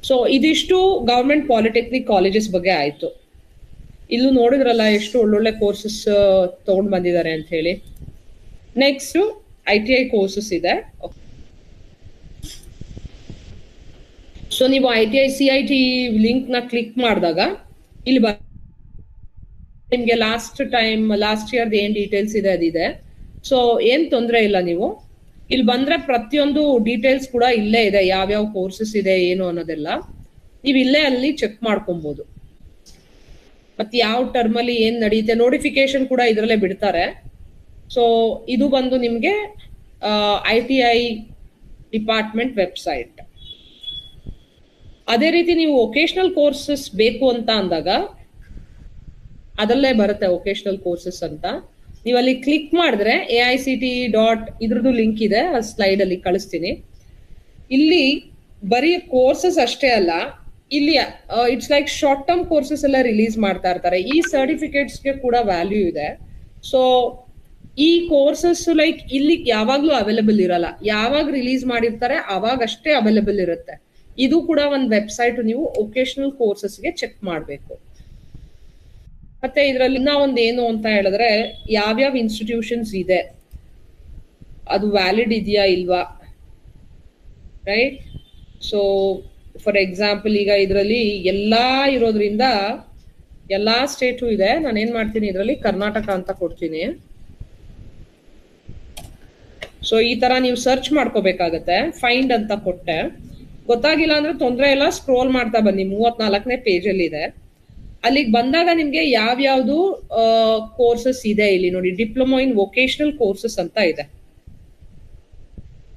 ಸೊ ಇದಿಷ್ಟು ಗವರ್ಮೆಂಟ್ ಪಾಲಿಟೆಕ್ನಿಕ್ ಕಾಲೇಜಸ್ ಬಗ್ಗೆ ಆಯ್ತು. ಇಲ್ಲೂ ನೋಡಿದ್ರಲ್ಲ ಎಷ್ಟು ಒಳ್ಳೊಳ್ಳೆ ಕೋರ್ಸಸ್ ತಗೊಂಡ್ ಬಂದಿದ್ದಾರೆ ಅಂತ ಹೇಳಿ. ನೆಕ್ಸ್ಟ್ ITI ಕೋರ್ಸಸ್ ಇದೆ. ಸೊ ನೀವು ITI CIT ಲಿಂಕ್ ನ ಕ್ಲಿಕ್ ಮಾಡಿದಾಗ ಇಲ್ಲಿ ನಿಮ್ಗೆ ಲಾಸ್ಟ್ ಇಯರ್ ಏನ್ ಡೀಟೇಲ್ಸ್ ಇದೆ ಅದಿದೆ. ಸೊ ಏನ್ ತೊಂದರೆ ಇಲ್ಲ, ನೀವು ಇಲ್ಲಿ ಬಂದ್ರೆ ಪ್ರತಿಯೊಂದು ಡೀಟೇಲ್ಸ್ ಕೂಡ ಇಲ್ಲೇ ಇದೆ, ಯಾವ್ಯಾವ ಕೋರ್ಸಸ್ ಇದೆ ಏನು ಅನ್ನೋದೆಲ್ಲ ನೀವು ಇಲ್ಲೇ ಅಲ್ಲಿ ಚೆಕ್ ಮಾಡ್ಕೊಬಹುದು. ಮತ್ತೆ ಯಾವ ಟರ್ಮ್ ಅಲ್ಲಿ ಏನ್ ನಡೆಯುತ್ತೆ, ನೋಟಿಫಿಕೇಶನ್ ಕೂಡ ಇದ್ರಲ್ಲೇ ಬಿಡ್ತಾರೆ. ಸೊ ಇದು ಬಂದು ನಿಮ್ಗೆ ITI ಡಿಪಾರ್ಟ್ಮೆಂಟ್ ವೆಬ್ಸೈಟ್. ಅದೇ ರೀತಿ ನೀವು ವೊಕೇಶನಲ್ ಕೋರ್ಸಸ್ ಬೇಕು ಅಂತ ಅಂದಾಗ ಅದರಲ್ಲೇ ಬರುತ್ತೆ ವೊಕೇಶನಲ್ ಕೋರ್ಸಸ್ ಅಂತ. ನೀವು ಅಲ್ಲಿ ಕ್ಲಿಕ್ ಮಾಡಿದ್ರೆ AICT ಇದ್ರದ್ದು ಲಿಂಕ್ ಇದೆ, ಆ ಸ್ಲೈಡ್ ಅಲ್ಲಿ ಕಳಿಸ್ತೀನಿ. ಇಲ್ಲಿ ಬರೀ ಕೋರ್ಸಸ್ ಅಷ್ಟೇ ಅಲ್ಲ, ಇಲ್ಲಿ it's like short term courses ಎಲ್ಲ ರಿಲೀಸ್ ಮಾಡ್ತಾ ಇರ್ತಾರೆ. ಈ ಸರ್ಟಿಫಿಕೇಟ್ಸ್ಗೆ ಕೂಡ ವ್ಯಾಲ್ಯೂ ಇದೆ. ಸೊ ಈ ಕೋರ್ಸಸ್ ಲೈಕ್ ಇಲ್ಲಿ ಯಾವಾಗ್ಲೂ ಅವೈಲೇಬಲ್ ಇರಲ್ಲ, ಯಾವಾಗ ರಿಲೀಸ್ ಮಾಡಿರ್ತಾರೆ ಅವಾಗ ಅಷ್ಟೇ ಅವೈಲೇಬಲ್ ಇರುತ್ತೆ. ಇದು ಕೂಡ ಒಂದು ವೆಬ್ಸೈಟ್, ನೀವು ವೊಕೇಶನಲ್ ಕೋರ್ಸಸ್ಗೆ ಚೆಕ್ ಮಾಡಬೇಕು. ಮತ್ತೆ ಇದ್ರಲ್ಲಿ ಇನ್ನ ಒಂದ್ ಏನು ಅಂತ ಹೇಳಿದ್ರೆ, ಯಾವ್ಯಾವ ಇನ್ಸ್ಟಿಟ್ಯೂಷನ್ಸ್ ಇದೆ, ಅದು ವ್ಯಾಲಿಡ್ ಇದೆಯಾ ಇಲ್ವಾ, ರೈಟ್? ಸೊ ಫಾರ್ ಎಕ್ಸಾಂಪಲ್ ಈಗ ಇದರಲ್ಲಿ ಎಲ್ಲಾ ಇರೋದ್ರಿಂದ ಎಲ್ಲಾ ಸ್ಟೇಟು ಇದೆ. ನಾನು ಏನ್ ಮಾಡ್ತೀನಿ, ಇದರಲ್ಲಿ ಕರ್ನಾಟಕ ಅಂತ ಕೊಡ್ತೀನಿ. ಸೊ ಈ ತರ ನೀವು ಸರ್ಚ್ ಮಾಡ್ಕೋಬೇಕಾಗತ್ತೆ. ಫೈಂಡ್ ಅಂತ ಕೊಟ್ಟೆ, ಗೊತ್ತಾಗಿಲ್ಲ ಅಂದ್ರೆ ತೊಂದರೆ ಇಲ್ಲ, ಸ್ಕ್ರೋಲ್ ಮಾಡ್ತಾ ಬನ್ನಿ. 34ನೇ ಪೇಜ್ ಅಲ್ಲಿ ಇದೆ. ಅಲ್ಲಿಗೆ ಬಂದಾಗ ನಿಮ್ಗೆ ಯಾವ್ಯಾವ್ದು ಕೋರ್ಸಸ್ ಇದೆ ಇಲ್ಲಿ ನೋಡಿ, ಡಿಪ್ಲೊಮಾ ಇನ್ ವೊಕೇಶನಲ್ ಕೋರ್ಸಸ್ ಅಂತ ಇದೆ.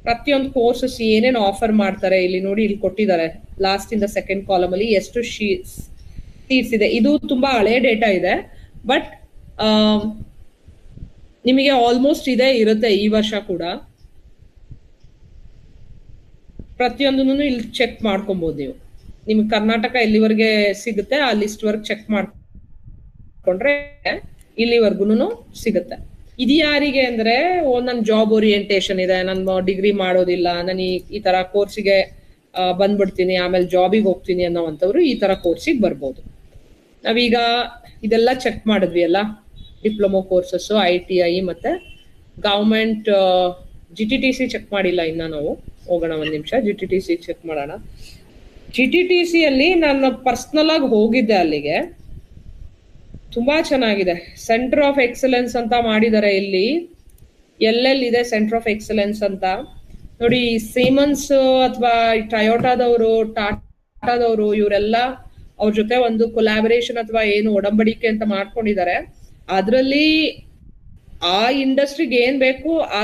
ಪ್ರತಿಯೊಂದು ಕೋರ್ಸಸ್ ಏನೇನು ಆಫರ್ ಮಾಡ್ತಾರೆ ಇಲ್ಲಿ ನೋಡಿ, ಇಲ್ಲಿ ಕೊಟ್ಟಿದ್ದಾರೆ ಲಾಸ್ಟ್ ಇಂದ ಸೆಕೆಂಡ್ ಕಾಲಮ್ ಅಲ್ಲಿ ಎಷ್ಟು ಸೀಟ್ಸ್ ಇದೆ. ಇದು ತುಂಬಾ ಹಳೆ ಡೇಟಾ ಇದೆ, ಬಟ್ ನಿಮಗೆ ಆಲ್ಮೋಸ್ಟ್ ಇದೇ ಇರುತ್ತೆ ಈ ವರ್ಷ ಕೂಡ. ಪ್ರತಿಯೊಂದನ್ನು ಇಲ್ಲಿ ಚೆಕ್ ಮಾಡ್ಕೊಬಹುದು ನೀವು. ನಿಮ್ಗೆ ಕರ್ನಾಟಕ ಎಲ್ಲಿವರೆಗೆ ಸಿಗುತ್ತೆ ಆ ಲಿಸ್ಟ್ ವರ್ಕ್ ಚೆಕ್ ಮಾಡ್ಕೊಂಡ್ರೆ ಇಲ್ಲಿವರೆಗೂ ಸಿಗುತ್ತೆ. ಇದು ಯಾರಿಗೆ ಅಂದ್ರೆ, ನನ್ ಜಾಬ್ ಓರಿಯೆಂಟೇಶನ್ ಇದೆ, ನಾನು ಡಿಗ್ರಿ ಮಾಡೋದಿಲ್ಲ, ನಾನು ಈ ತರ ಕೋರ್ಸಿಗೆ ಬಂದ್ಬಿಡ್ತೀನಿ, ಆಮೇಲೆ ಜಾಬಿಗೆ ಹೋಗ್ತೀನಿ ಅನ್ನೋವಂಥವ್ರು ಈ ತರ ಕೋರ್ಸಿಗೆ ಬರ್ಬೋದು. ನಾವೀಗ ಇದೆಲ್ಲ ಚೆಕ್ ಮಾಡಿದ್ವಿ ಅಲ್ಲ, ಡಿಪ್ಲೊಮಾ ಕೋರ್ಸಸ್, ITI ಮತ್ತೆ ಗವರ್ಮೆಂಟ್ GTTC ಚೆಕ್ ಮಾಡಿಲ್ಲ ಇನ್ನ. ನಾವು ಹೋಗೋಣ ಒಂದ್ ನಿಮಿಷ, GTTC ಚೆಕ್ ಮಾಡೋಣ. GTTC ಅಲ್ಲಿ ನಾನು ಪರ್ಸನಲ್ ಆಗಿ ಹೋಗಿದ್ದೆ, ಅಲ್ಲಿಗೆ ತುಂಬಾ ಚೆನ್ನಾಗಿದೆ. ಸೆಂಟರ್ ಆಫ್ ಎಕ್ಸಲೆನ್ಸ್ ಅಂತ ಮಾಡಿದ್ದಾರೆ. ಇಲ್ಲಿ ಎಲ್ಲೆಲ್ಲಿದೆ ಸೆಂಟರ್ ಆಫ್ ಎಕ್ಸಲೆನ್ಸ್ ಅಂತ ನೋಡಿ. ಸೀಮನ್ಸ್ ಅಥವಾ ಟೊಯೋಟಾದವರು, ಟಾಟಾದವರು, ಇವರೆಲ್ಲ ಅವ್ರ ಜೊತೆ ಒಂದು ಕೊಲಾಬರೇಷನ್ ಅಥವಾ ಏನು ಒಡಂಬಡಿಕೆ ಅಂತ ಮಾಡ್ಕೊಂಡಿದ್ದಾರೆ. ಅದ್ರಲ್ಲಿ ಆ ಇಂಡಸ್ಟ್ರಿಗೆ ಏನ್ ಬೇಕು ಆ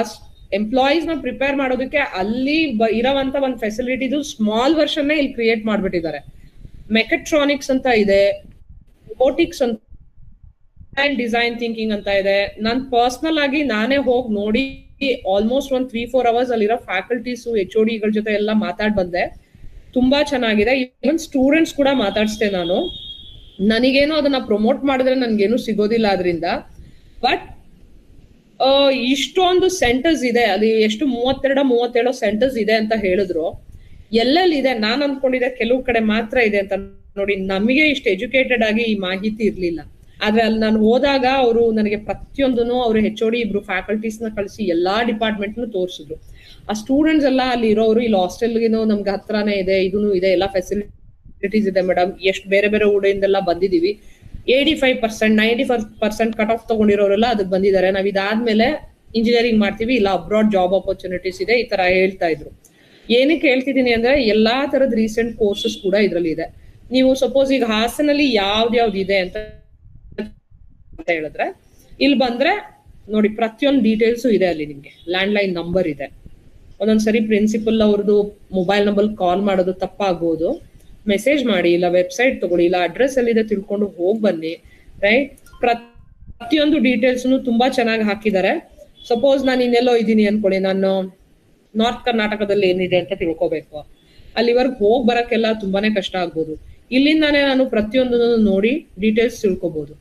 ಎಂಪ್ಲಾಯೀಸ್ ನ ಪ್ರಿಪೇರ್ ಮಾಡೋದಕ್ಕೆ ಅಲ್ಲಿ ಇರೋವಂತ ಒಂದು ಫೆಸಿಲಿಟಿದು ಸ್ಮಾಲ್ ವರ್ಷನ್ ಇಲ್ಲಿ ಕ್ರಿಯೇಟ್ ಮಾಡ್ಬಿಟ್ಟಿದ್ದಾರೆ. ಮೆಕಟ್ರಾನಿಕ್ಸ್ ಅಂತ ಇದೆ, ರೋಬೋಟಿಕ್ಸ್ ಅಂತ, ಡಿಸೈನ್ ಥಿಂಕಿಂಗ್ ಅಂತ ಇದೆ. ನಾನ್ ಪರ್ಸನಲ್ ಆಗಿ ನಾನೇ ಹೋಗಿ ನೋಡಿ ಆಲ್ಮೋಸ್ಟ್ 3-4 ಅವರ್ಸ್ ಅಲ್ಲಿರೋ ಫ್ಯಾಕಲ್ಟೀಸ್, HOD ಗಳ ಜೊತೆ ಎಲ್ಲ ಮಾತಾಡ್ ಬಂದೆ. ತುಂಬಾ ಚೆನ್ನಾಗಿದೆ. ಇವನ್ ಸ್ಟೂಡೆಂಟ್ಸ್ ಕೂಡ ಮಾತಾಡ್ಸ್ತೆ ನಾನು. ನನಗೇನು ಅದನ್ನ ಪ್ರಮೋಟ್ ಮಾಡಿದ್ರೆ ನನ್ಗೇನು ಸಿಗೋದಿಲ್ಲ ಅದರಿಂದ. ಬಟ್ ಇಷ್ಟೊಂದು ಸೆಂಟರ್ಸ್ ಇದೆ, ಅದು ಎಷ್ಟು 32-37 ಸೆಂಟರ್ಸ್ ಇದೆ ಅಂತ ಹೇಳಿದ್ರು. ಎಲ್ಲೆಲ್ಲಿ ಇದೆ, ನಾನ್ ಅನ್ಕೊಂಡಿದ್ದೆ ಕೆಲವು ಕಡೆ ಮಾತ್ರ ಇದೆ ಅಂತ. ನೋಡಿ, ನಮಗೆ ಇಷ್ಟು ಎಜುಕೇಟೆಡ್ ಆಗಿ ಈ ಮಾಹಿತಿ ಇರ್ಲಿಲ್ಲ. ಆದ್ರೆ ಅಲ್ಲಿ ನಾನು ಹೋದಾಗ ಅವರು ನನಗೆ ಪ್ರತಿಯೊಂದನ್ನು ಅವ್ರ HOD ಇಬ್ರು ಫ್ಯಾಕಲ್ಟೀಸ್ ನ ಕಳಿಸಿ ಎಲ್ಲಾ ಡಿಪಾರ್ಟ್ಮೆಂಟ್ ತೋರಿಸಿದ್ರು. ಆ ಸ್ಟೂಡೆಂಟ್ಸ್ ಎಲ್ಲ ಅಲ್ಲಿ ಇರೋರು ಇಲ್ಲಿ ಹಾಸ್ಟೆಲ್ಗಿನೂ ನಮ್ಗೆ ಹತ್ರನೇ ಇದೆ, ಇದೂ ಇದೆ, ಎಲ್ಲಾ ಫೆಸಿಲಿಟೀಸ್ ಇದೆ ಮೇಡಮ್, ಎಷ್ಟು ಬೇರೆ ಬೇರೆ ಊರಿಂದೆಲ್ಲ ಬಂದಿದೀವಿ, 85% 95% ಕಟ್ ಆಫ್ ತಗೊಂಡಿರೋರೆಲ್ಲ ಅದಕ್ಕೆ ಬಂದಿದ್ದಾರೆ, ನಾವ್ ಇದಾದ್ಮೇಲೆ ಇಂಜಿನಿಯರಿಂಗ್ ಮಾಡ್ತೀವಿ, ಇಲ್ಲ ಅಬ್ರಾಡ್ ಜಾಬ್ ಆಪರ್ಚುನಿಟೀಸ್ ಇದೆ, ಈ ತರ ಹೇಳ್ತಾ ಇದ್ರು. ಏನಕ್ಕೆ ಹೇಳ್ತಿದೀನಿ ಅಂದ್ರೆ ಎಲ್ಲಾ ತರದ ರೀಸೆಂಟ್ ಕೋರ್ಸಸ್ ಕೂಡ ಇದ್ರಲ್ಲಿ ಇದೆ. ನೀವು ಸಪೋಸ್ ಈಗ ಹಾಸನಲ್ಲಿ ಯಾವ್ದು ಇದೆ ಅಂತ ಹೇಳಿದ್ರೆ ಇಲ್ಲಿ ಬಂದ್ರೆ ನೋಡಿ ಪ್ರತಿಯೊಂದು ಡೀಟೇಲ್ಸ್ ಇದೆ ಅಲ್ಲಿ. ನಿಮ್ಗೆ ಲ್ಯಾಂಡ್ ಲೈನ್ ನಂಬರ್ ಇದೆ, ಒಂದೊಂದ್ಸರಿ ಪ್ರಿನ್ಸಿಪಲ್ ಅವ್ರದ್ದು ಮೊಬೈಲ್ ನಂಬರ್ ಕಾಲ್ ಮಾಡೋದು ತಪ್ಪಾಗ್ಬೋದು, ಮೆಸೇಜ್ ಮಾಡಿ, ಇಲ್ಲ ವೆಬ್ಸೈಟ್ ತಗೊಳ್ಳಿ, ಇಲ್ಲ ಅಡ್ರೆಸ್ ಎಲ್ಲಿದೆ ತಿಳ್ಕೊಂಡು ಹೋಗಿ ಬನ್ನಿ. ರೈಟ್, ಪ್ರತಿಯೊಂದು ಡೀಟೇಲ್ಸ್ ತುಂಬಾ ಚೆನ್ನಾಗಿ ಹಾಕಿದ್ದಾರೆ. ಸಪೋಸ್ ನಾನು ಇನ್ನೆಲ್ಲೋ ಇದ್ದೀನಿ ಅನ್ಕೊಳ್ಳಿ, ನಾನು ನಾರ್ತ್ ಕರ್ನಾಟಕದಲ್ಲಿ ಏನಿದೆ ಅಂತ ತಿಳ್ಕೊಬೇಕು, ಅಲ್ಲಿವರೆಗೆ ಹೋಗಿ ಬರಕ್ಕೆಲ್ಲ ತುಂಬಾನೇ ಕಷ್ಟ ಆಗ್ಬೋದು. ಇಲ್ಲಿಂದಾನೇ ನಾನು ಪ್ರತಿಯೊಂದನ್ನು ನೋಡಿ ಡೀಟೇಲ್ಸ್ ತಿಳ್ಕೊಬಹುದು.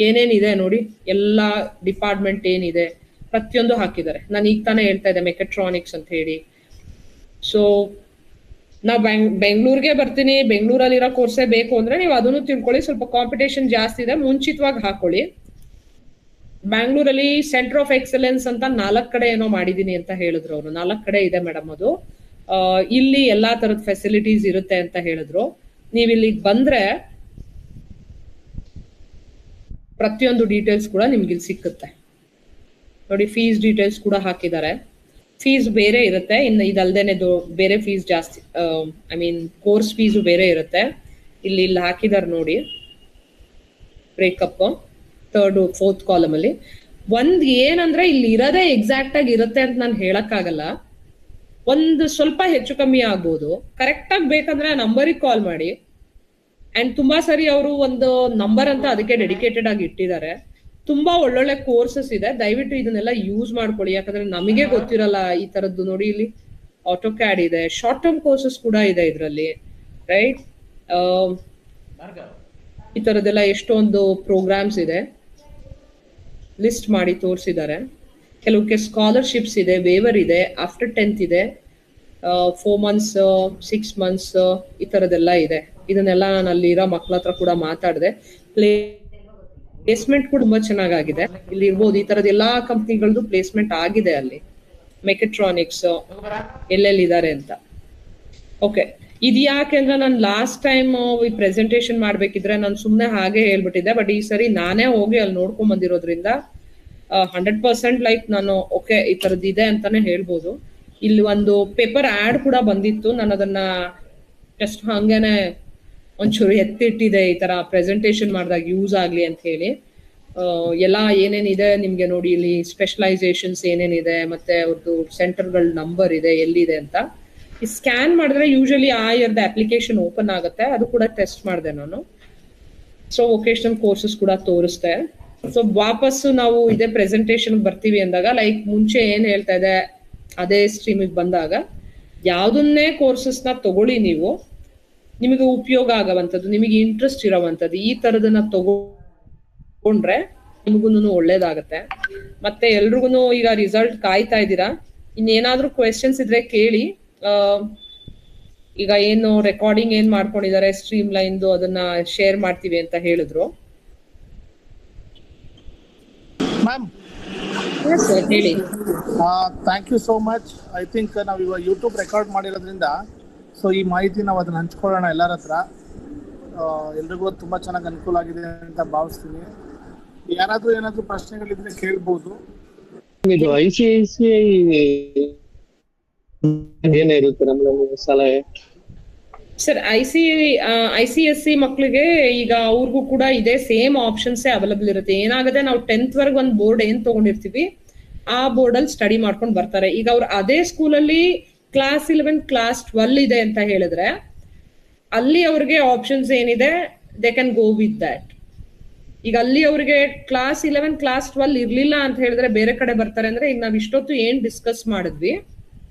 ಏನೇನಿದೆ ನೋಡಿ, ಎಲ್ಲಾ ಡಿಪಾರ್ಟ್ಮೆಂಟ್ ಏನಿದೆ ಪ್ರತಿಯೊಂದು ಹಾಕಿದ್ದಾರೆ. ನಾನು ಈಗ ತಾನೇ ಹೇಳ್ತಾ ಇದ್ದೆ ಮೆಕ್ಯಾಟ್ರಾನಿಕ್ಸ್ ಅಂತ ಹೇಳಿ. ಸೊ ನಾವು ಬೆಂಗಳೂರಿಗೆ ಬರ್ತೀನಿ, ಬೆಂಗಳೂರಲ್ಲಿರೋ ಕೋರ್ಸೇ ಬೇಕು ಅಂದ್ರೆ ನೀವು ಅದನ್ನು ತಿಳ್ಕೊಳ್ಳಿ. ಸ್ವಲ್ಪ ಕಾಂಪಿಟೇಷನ್ ಜಾಸ್ತಿ ಇದೆ, ಮುಂಚಿತವಾಗಿ ಹಾಕೊಳ್ಳಿ. ಬ್ಯಾಂಗ್ಳೂರಲ್ಲಿ ಸೆಂಟರ್ ಆಫ್ ಎಕ್ಸಲೆನ್ಸ್ ಅಂತ 4 ಕಡೆ ಏನೋ ಮಾಡಿದೀನಿ ಅಂತ ಹೇಳಿದ್ರು ಅವರು. 4 ಕಡೆ ಇದೆ ಮೇಡಮ್ ಅದು. ಇಲ್ಲಿ ಎಲ್ಲಾ ತರದ ಫೆಸಿಲಿಟೀಸ್ ಇರುತ್ತೆ ಅಂತ ಹೇಳಿದ್ರು. ನೀವ್ ಇಲ್ಲಿಗೆ ಬಂದ್ರೆ ಪ್ರತಿಯೊಂದು ಡೀಟೇಲ್ಸ್ ಕೂಡ ನಿಮ್ಗೆ ಇಲ್ಲಿ ಸಿಕ್ಕುತ್ತೆ ನೋಡಿ. ಫೀಸ್ ಡೀಟೇಲ್ಸ್ ಕೂಡ ಹಾಕಿದ್ದಾರೆ. ಫೀಸ್ ಬೇರೆ ಇರುತ್ತೆ, ಇನ್ನು ಇದಲ್ದೇನೆ ಬೇರೆ ಫೀಸ್ ಜಾಸ್ತಿ, ಐ ಮೀನ್ ಕೋರ್ಸ್ ಫೀಸು ಬೇರೆ ಇರುತ್ತೆ. ಇಲ್ಲಿ ಹಾಕಿದ್ದಾರೆ ನೋಡಿ ಬ್ರೇಕಪ್ 3rd 4th ಕಾಲಮ್ ಅಲ್ಲಿ. ಒಂದ್ ಏನಂದ್ರೆ ಇಲ್ಲಿ ಇರೋದೇ ಎಕ್ಸಾಕ್ಟ್ ಆಗಿ ಇರುತ್ತೆ ಅಂತ ನಾನು ಹೇಳಕ್ಕಾಗಲ್ಲ, ಒಂದು ಸ್ವಲ್ಪ ಹೆಚ್ಚು ಕಮ್ಮಿ ಆಗ್ಬೋದು. ಕರೆಕ್ಟ್ ಆಗಿ ಬೇಕಂದ್ರೆ ಆ ನಂಬರಿಗೆ ಕಾಲ್ ಮಾಡಿ. ಅಂಡ್ ತುಂಬಾ ಸರಿ ಅವರು ಒಂದು ನಂಬರ್ ಅಂತ ಅದಕ್ಕೆ ಡೆಡಿಕೇಟೆಡ್ ಆಗಿ ಇಟ್ಟಿದ್ದಾರೆ. ತುಂಬಾ ಒಳ್ಳೊಳ್ಳೆ ಕೋರ್ಸಸ್ ಇದೆ, ದಯವಿಟ್ಟು ಇದನ್ನೆಲ್ಲ ಯೂಸ್ ಮಾಡ್ಕೊಳ್ಳಿ. ಯಾಕಂದ್ರೆ ನಮಗೆ ಗೊತ್ತಿರಲ್ಲ ಈ ತರದ್ದು. ನೋಡಿ ಇಲ್ಲಿ ಆಟೋ ಕ್ಯಾಡ್ ಇದೆ, ಶಾರ್ಟ್ ಟರ್ಮ್ ಕೋರ್ಸಸ್ ಕೂಡ ಇದೆ ಇದರಲ್ಲಿ. ರೈಟ್, ಈ ತರದೆಲ್ಲ ಎಷ್ಟೊಂದು ಪ್ರೋಗ್ರಾಮ್ಸ್ ಇದೆ, ಲಿಸ್ಟ್ ಮಾಡಿ ತೋರಿಸಿದ್ದಾರೆ. ಕೆಲವಕ್ಕೆ ಸ್ಕಾಲರ್ಶಿಪ್ಸ್ ಇದೆ, ವೇವರ್ ಇದೆ, ಆಫ್ಟರ್ 10th ಇದೆ, 4 months 6 months ಈ ತರದೆಲ್ಲ ಇದೆ. ಇದನ್ನೆಲ್ಲ ನಾನು ಅಲ್ಲಿ ಇರೋ ಮಕ್ಳ ಹತ್ರ ಕೂಡ ಮಾತಾಡಿದೆ. ಪ್ಲೇಸ್ಮೆಂಟ್ ಕೂಡ ತುಂಬಾ ಚೆನ್ನಾಗಿದೆ. ಇಲ್ಲಿ ಇರ್ಬೋದು, ಈ ತರದ ಎಲ್ಲಾ ಕಂಪ್ನಿಗಳದ್ದು ಪ್ಲೇಸ್ಮೆಂಟ್ ಆಗಿದೆ ಅಲ್ಲಿ. ಮೆಕ್ಯಾಟ್ರಾನಿಕ್ಸ್ ಎಲ್ಲೆಲ್ಲಿದ್ದಾರೆ ಅಂತ. ಓಕೆ, ಇದು ಯಾಕೆಂದ್ರೆ ನಾನು ಲಾಸ್ಟ್ ಟೈಮ್ ಈ ಪ್ರೆಸೆಂಟೇಶನ್ ಮಾಡ್ಬೇಕಿದ್ರೆ ನಾನು ಸುಮ್ನೆ ಹಾಗೆ ಹೇಳ್ಬಿಟ್ಟಿದ್ದೆ. ಬಟ್ ಈ ಸರಿ ನಾನೇ ಹೋಗಿ ಅಲ್ಲಿ ನೋಡ್ಕೊಂಡ್ ಬಂದಿರೋದ್ರಿಂದ 100% ಲೈಕ್ ನಾನು ಓಕೆ ಈ ತರದ್ದು ಇದೆ ಅಂತಾನೆ ಹೇಳ್ಬೋದು. ಇಲ್ಲಿ ಒಂದು ಪೇಪರ್ ಆಡ್ ಕೂಡ ಬಂದಿತ್ತು, ನಾನು ಅದನ್ನ ಜಸ್ಟ್ ಹಂಗೇನೆ ಒಂಚೂರು ಎತ್ತಿಟ್ಟಿದೆ, ಈ ತರ ಪ್ರೆಸೆಂಟೇಶನ್ ಮಾಡಿದಾಗ ಯೂಸ್ ಆಗ್ಲಿ ಅಂತ ಹೇಳಿ. ಎಲ್ಲ ಏನೇನಿದೆ ನಿಮ್ಗೆ ನೋಡಿ ಇಲ್ಲಿ, ಸ್ಪೆಷಲೈಸೇಷನ್ಸ್ ಏನೇನಿದೆ, ಮತ್ತೆ ಅವ್ರದ್ದು ಸೆಂಟರ್ಗಳ ನಂಬರ್ ಇದೆ, ಎಲ್ಲಿದೆ ಅಂತ. ಈ ಸ್ಕ್ಯಾನ್ ಮಾಡಿದ್ರೆ ಯೂಶಲಿ ಆ ಇಯರ್ದ ಅಪ್ಲಿಕೇಶನ್ ಓಪನ್ ಆಗುತ್ತೆ. ಅದು ಕೂಡ ಟೆಸ್ಟ್ ಮಾಡಿದೆ ನಾನು. ಸೊ ವೊಕೇಶನಲ್ ಕೋರ್ಸಸ್ ಕೂಡ ತೋರಿಸ್ತೆ. ಸೊ ವಾಪಸ್ಸು ನಾವು ಇದೇ ಪ್ರೆಸೆಂಟೇಶನ್ ಬರ್ತೀವಿ ಅಂದಾಗ, ಲೈಕ್ ಮುಂಚೆ ಏನ್ ಹೇಳ್ತಾ ಇದೆ ಅದೇ ಸ್ಟ್ರೀಮಿಗೆ ಬಂದಾಗ, ಯಾವ್ದನ್ನೇ ಕೋರ್ಸಸ್ನ ತಗೊಳ್ಳಿ ನೀವು, ನಿಮಗೆ ಉಪಯೋಗ ಆಗವಂಥದ್ದು, ನಿಮಗೆ ಇಂಟ್ರೆಸ್ಟ್ ಇರೋವಂಥದ್ದು, ಈ ತರದನ್ನ ತಗೊಂಡ್ರೆ ನಿಮಗೂ ಒಳ್ಳೇದಾಗತ್ತೆ. ಮತ್ತೆ ಎಲ್ರಿಗೂ ಈಗ ರಿಸಲ್ಟ್ ಕಾಯ್ತಾ ಇದ್ದೀರಾ. ಇನ್ನೇನಾದ್ರೂ ಕ್ವೆಶನ್ಸ್ ಇದ್ರೆ ಕೇಳಿ. ಈಗ ಏನು ರೆಕಾರ್ಡಿಂಗ್ ಏನ್ ಮಾಡ್ಕೊಂಡಿದ್ದಾರೆ ಸ್ಟ್ರೀಮ್ ಲೈನ್ದು, ಅದನ್ನ ಶೇರ್ ಮಾಡ್ತೀವಿ ಅಂತ ಹೇಳಿದ್ರು. ಮ್ಯಾಮ್ ಹೇಳಿ. Thank you so much. I think ನಾವು ಇವಾಗ ಯೂಟ್ಯೂಬ್ ರೆಕಾರ್ಡ್ ಮಾಡಿರೋದ್ರಿಂದ ಸೊ ಈ ಮಾಹಿತಿ ನಾವು ಅದನ್ನ ಹಂಚ್ಕೊಳ್ಳೋಣ ಎಲ್ಲರ ಹತ್ರ. ಎಲ್ರಿಗೂ ತುಂಬ ಚೆನ್ನಾಗಿ ಅನುಕೂಲ ಆಗಿದೆ ಅಂತ ಭಾವಿಸ್ತೀನಿ. ಯಾರಾದ್ರೂ ಏನಾದ್ರೂ ಪ್ರಶ್ನೆಗಳಿದ್ರೆ ಕೇಳ್ಬೋದು. ಇದು ICICI ಏನಿರುತ್ತೆ ನಮ್ಗೆ ಸಲಹೆ? ಸರ್, ICSC ಮಕ್ಳಿಗೆ ಈಗ ಅವ್ರಿಗೂ ಕೂಡ ಇದೆ, ಸೇಮ್ ಆಪ್ಷನ್ಸೇ ಅವೈಲಬಲ್ ಇರುತ್ತೆ. ಏನಾಗುತ್ತೆ, ನಾವು 10th ವರೆಗೆ ಒಂದು ಬೋರ್ಡ್ ಏನ್ ತಗೊಂಡಿರ್ತೀವಿ ಆ ಬೋರ್ಡ್ ಅಲ್ಲಿ ಸ್ಟಡಿ ಮಾಡ್ಕೊಂಡು ಬರ್ತಾರೆ. ಈಗ ಅವ್ರು ಅದೇ ಸ್ಕೂಲಲ್ಲಿ ಕ್ಲಾಸ್ 11 ಕ್ಲಾಸ್ 12 ಇದೆ ಅಂತ ಹೇಳಿದ್ರೆ, ಅಲ್ಲಿ ಅವ್ರಿಗೆ ಆಪ್ಷನ್ಸ್ ಏನಿದೆ, they can go with that. ಈಗ ಅಲ್ಲಿ ಅವ್ರಿಗೆ ಕ್ಲಾಸ್ 11 ಕ್ಲಾಸ್ 12 ಇರ್ಲಿಲ್ಲ ಅಂತ ಹೇಳಿದ್ರೆ ಬೇರೆ ಕಡೆ ಬರ್ತಾರೆ ಅಂದ್ರೆ, ಈಗ ನಾವ್ ಇಷ್ಟೊತ್ತು ಏನ್ ಡಿಸ್ಕಸ್ ಮಾಡಿದ್ವಿ